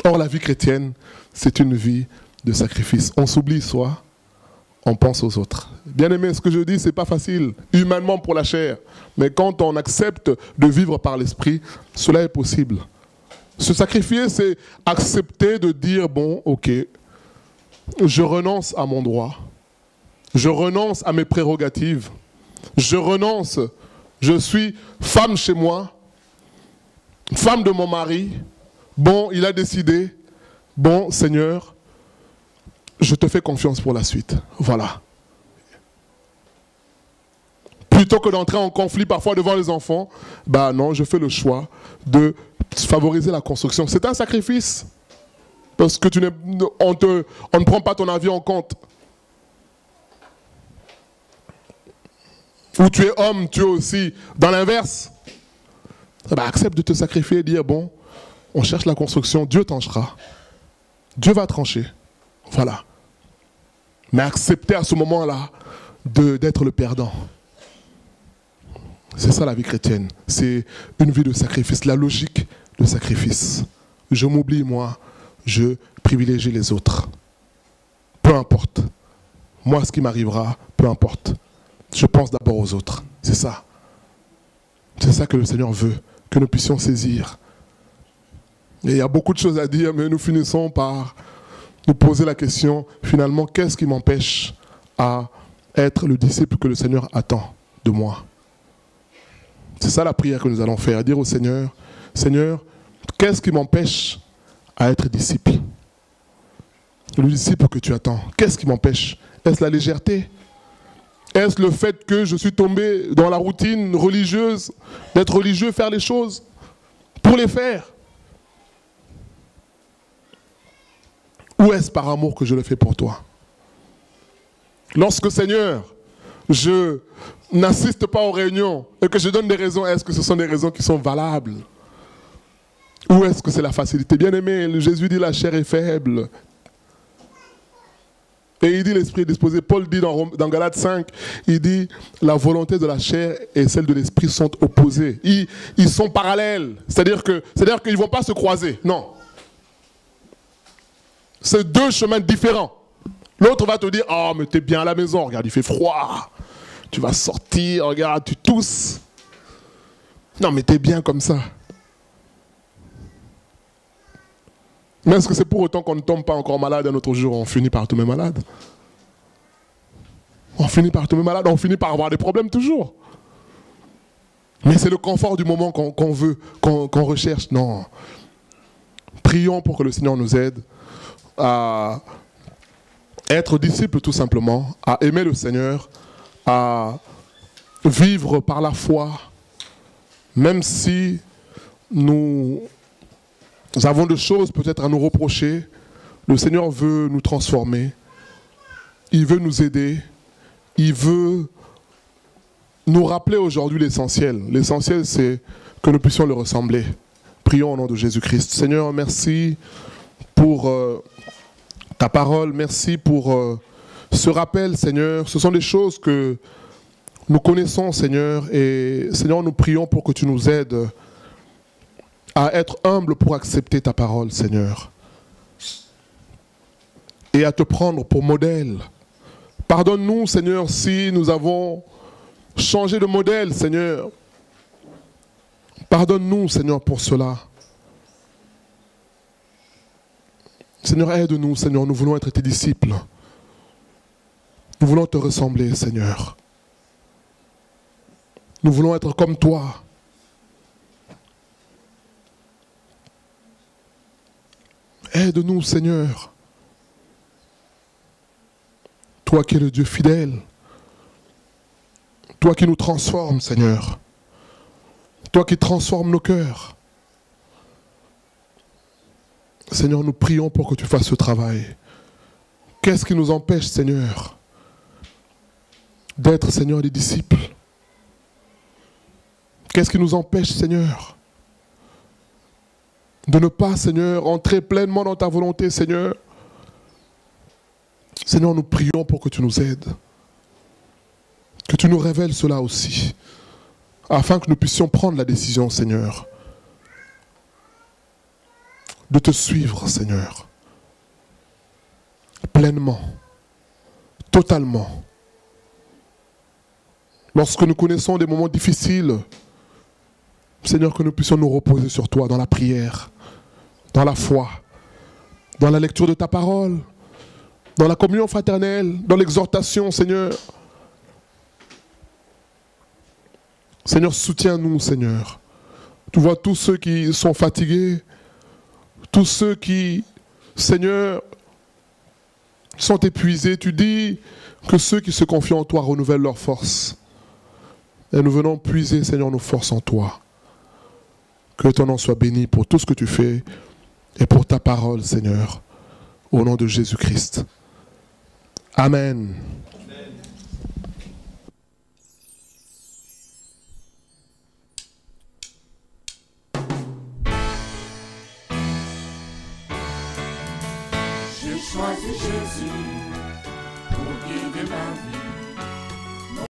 Or, la vie chrétienne, c'est une vie de sacrifice. On s'oublie soi, on pense aux autres. Bien aimé, ce que je dis, ce n'est pas facile, humainement pour la chair. Mais quand on accepte de vivre par l'esprit, cela est possible. Se sacrifier, c'est accepter de dire, bon, ok, je renonce à mon droit, je renonce à mes prérogatives, je renonce, je suis femme chez moi, femme de mon mari, bon, il a décidé, bon, Seigneur, je te fais confiance pour la suite, voilà. Plutôt que d'entrer en conflit parfois devant les enfants, non, je fais le choix de favoriser la construction. C'est un sacrifice. Parce que on ne prend pas ton avis en compte. Ou tu es homme, tu es aussi dans l'inverse. Accepte de te sacrifier et dire, bon, on cherche la construction, Dieu tranchera. Dieu va trancher. Voilà. Mais accepter à ce moment-là d'être le perdant. C'est ça la vie chrétienne. C'est une vie de sacrifice, la logique de sacrifice. Je m'oublie, moi. Je privilégie les autres. Peu importe. Moi, ce qui m'arrivera, peu importe. Je pense d'abord aux autres. C'est ça. C'est ça que le Seigneur veut, que nous puissions saisir. Et il y a beaucoup de choses à dire, mais nous finissons par nous poser la question, finalement, qu'est-ce qui m'empêche à être le disciple que le Seigneur attend de moi? C'est ça la prière que nous allons faire, dire au Seigneur, Seigneur, qu'est-ce qui m'empêche à être disciple? Le disciple que tu attends, qu'est-ce qui m'empêche? Est-ce la légèreté? Est-ce le fait que je suis tombé dans la routine religieuse, d'être religieux, faire les choses pour les faire? Ou est-ce par amour que je le fais pour toi? Lorsque, Seigneur, je n'assiste pas aux réunions et que je donne des raisons, est-ce que ce sont des raisons qui sont valables? Ou est-ce que c'est la facilité? Bien aimé, Jésus dit la chair est faible. Et il dit l'esprit est disposé. Paul dit dans Galates 5, il dit la volonté de la chair et celle de l'esprit sont opposées. Ils sont parallèles. C'est-à-dire qu'ils ne vont pas se croiser. Non. C'est deux chemins différents. L'autre va te dire, oh mais t'es bien à la maison, regarde, il fait froid. Tu vas sortir, regarde, tu tousses. Non mais t'es bien comme ça. Mais est-ce que c'est pour autant qu'on ne tombe pas encore malade un autre jour? On finit par tomber malade. On finit par tomber malade, on finit par avoir des problèmes toujours. Mais c'est le confort du moment qu'on veut, qu'on recherche. Non. Prions pour que le Seigneur nous aide à être disciples tout simplement, à aimer le Seigneur, à vivre par la foi, même si nous avons des choses peut-être à nous reprocher. Le Seigneur veut nous transformer. Il veut nous aider. Il veut nous rappeler aujourd'hui l'essentiel. L'essentiel, c'est que nous puissions le ressembler. Prions au nom de Jésus-Christ. Seigneur, merci pour ta parole. Merci pour ce rappel, Seigneur. Ce sont des choses que nous connaissons, Seigneur. Et Seigneur, nous prions pour que tu nous aides à être humble pour accepter ta parole, Seigneur. Et à te prendre pour modèle. Pardonne-nous, Seigneur, si nous avons changé de modèle, Seigneur. Pardonne-nous, Seigneur, pour cela. Seigneur, aide-nous, Seigneur. Nous voulons être tes disciples. Nous voulons te ressembler, Seigneur. Nous voulons être comme toi. Aide-nous, Seigneur. Toi qui es le Dieu fidèle. Toi qui nous transformes, Seigneur. Toi qui transformes nos cœurs. Seigneur, nous prions pour que tu fasses ce travail. Qu'est-ce qui nous empêche, Seigneur, d'être, Seigneur, des disciples? Qu'est-ce qui nous empêche, Seigneur, de ne pas, Seigneur, entrer pleinement dans ta volonté, Seigneur? Seigneur, nous prions pour que tu nous aides. Que tu nous révèles cela aussi, afin que nous puissions prendre la décision, Seigneur, de te suivre, Seigneur, pleinement, totalement. Lorsque nous connaissons des moments difficiles, Seigneur, que nous puissions nous reposer sur toi dans la prière, dans la foi, dans la lecture de ta parole, dans la communion fraternelle, dans l'exhortation, Seigneur. Seigneur, soutiens-nous, Seigneur. Tu vois tous ceux qui sont fatigués, tous ceux qui, Seigneur, sont épuisés. Tu dis que ceux qui se confient en toi renouvellent leurs forces. Et nous venons puiser, Seigneur, nos forces en toi. Que ton nom soit béni pour tout ce que tu fais et pour ta parole, Seigneur, au nom de Jésus-Christ. Amen. J'ai choisi Jésus pour guider ma vie.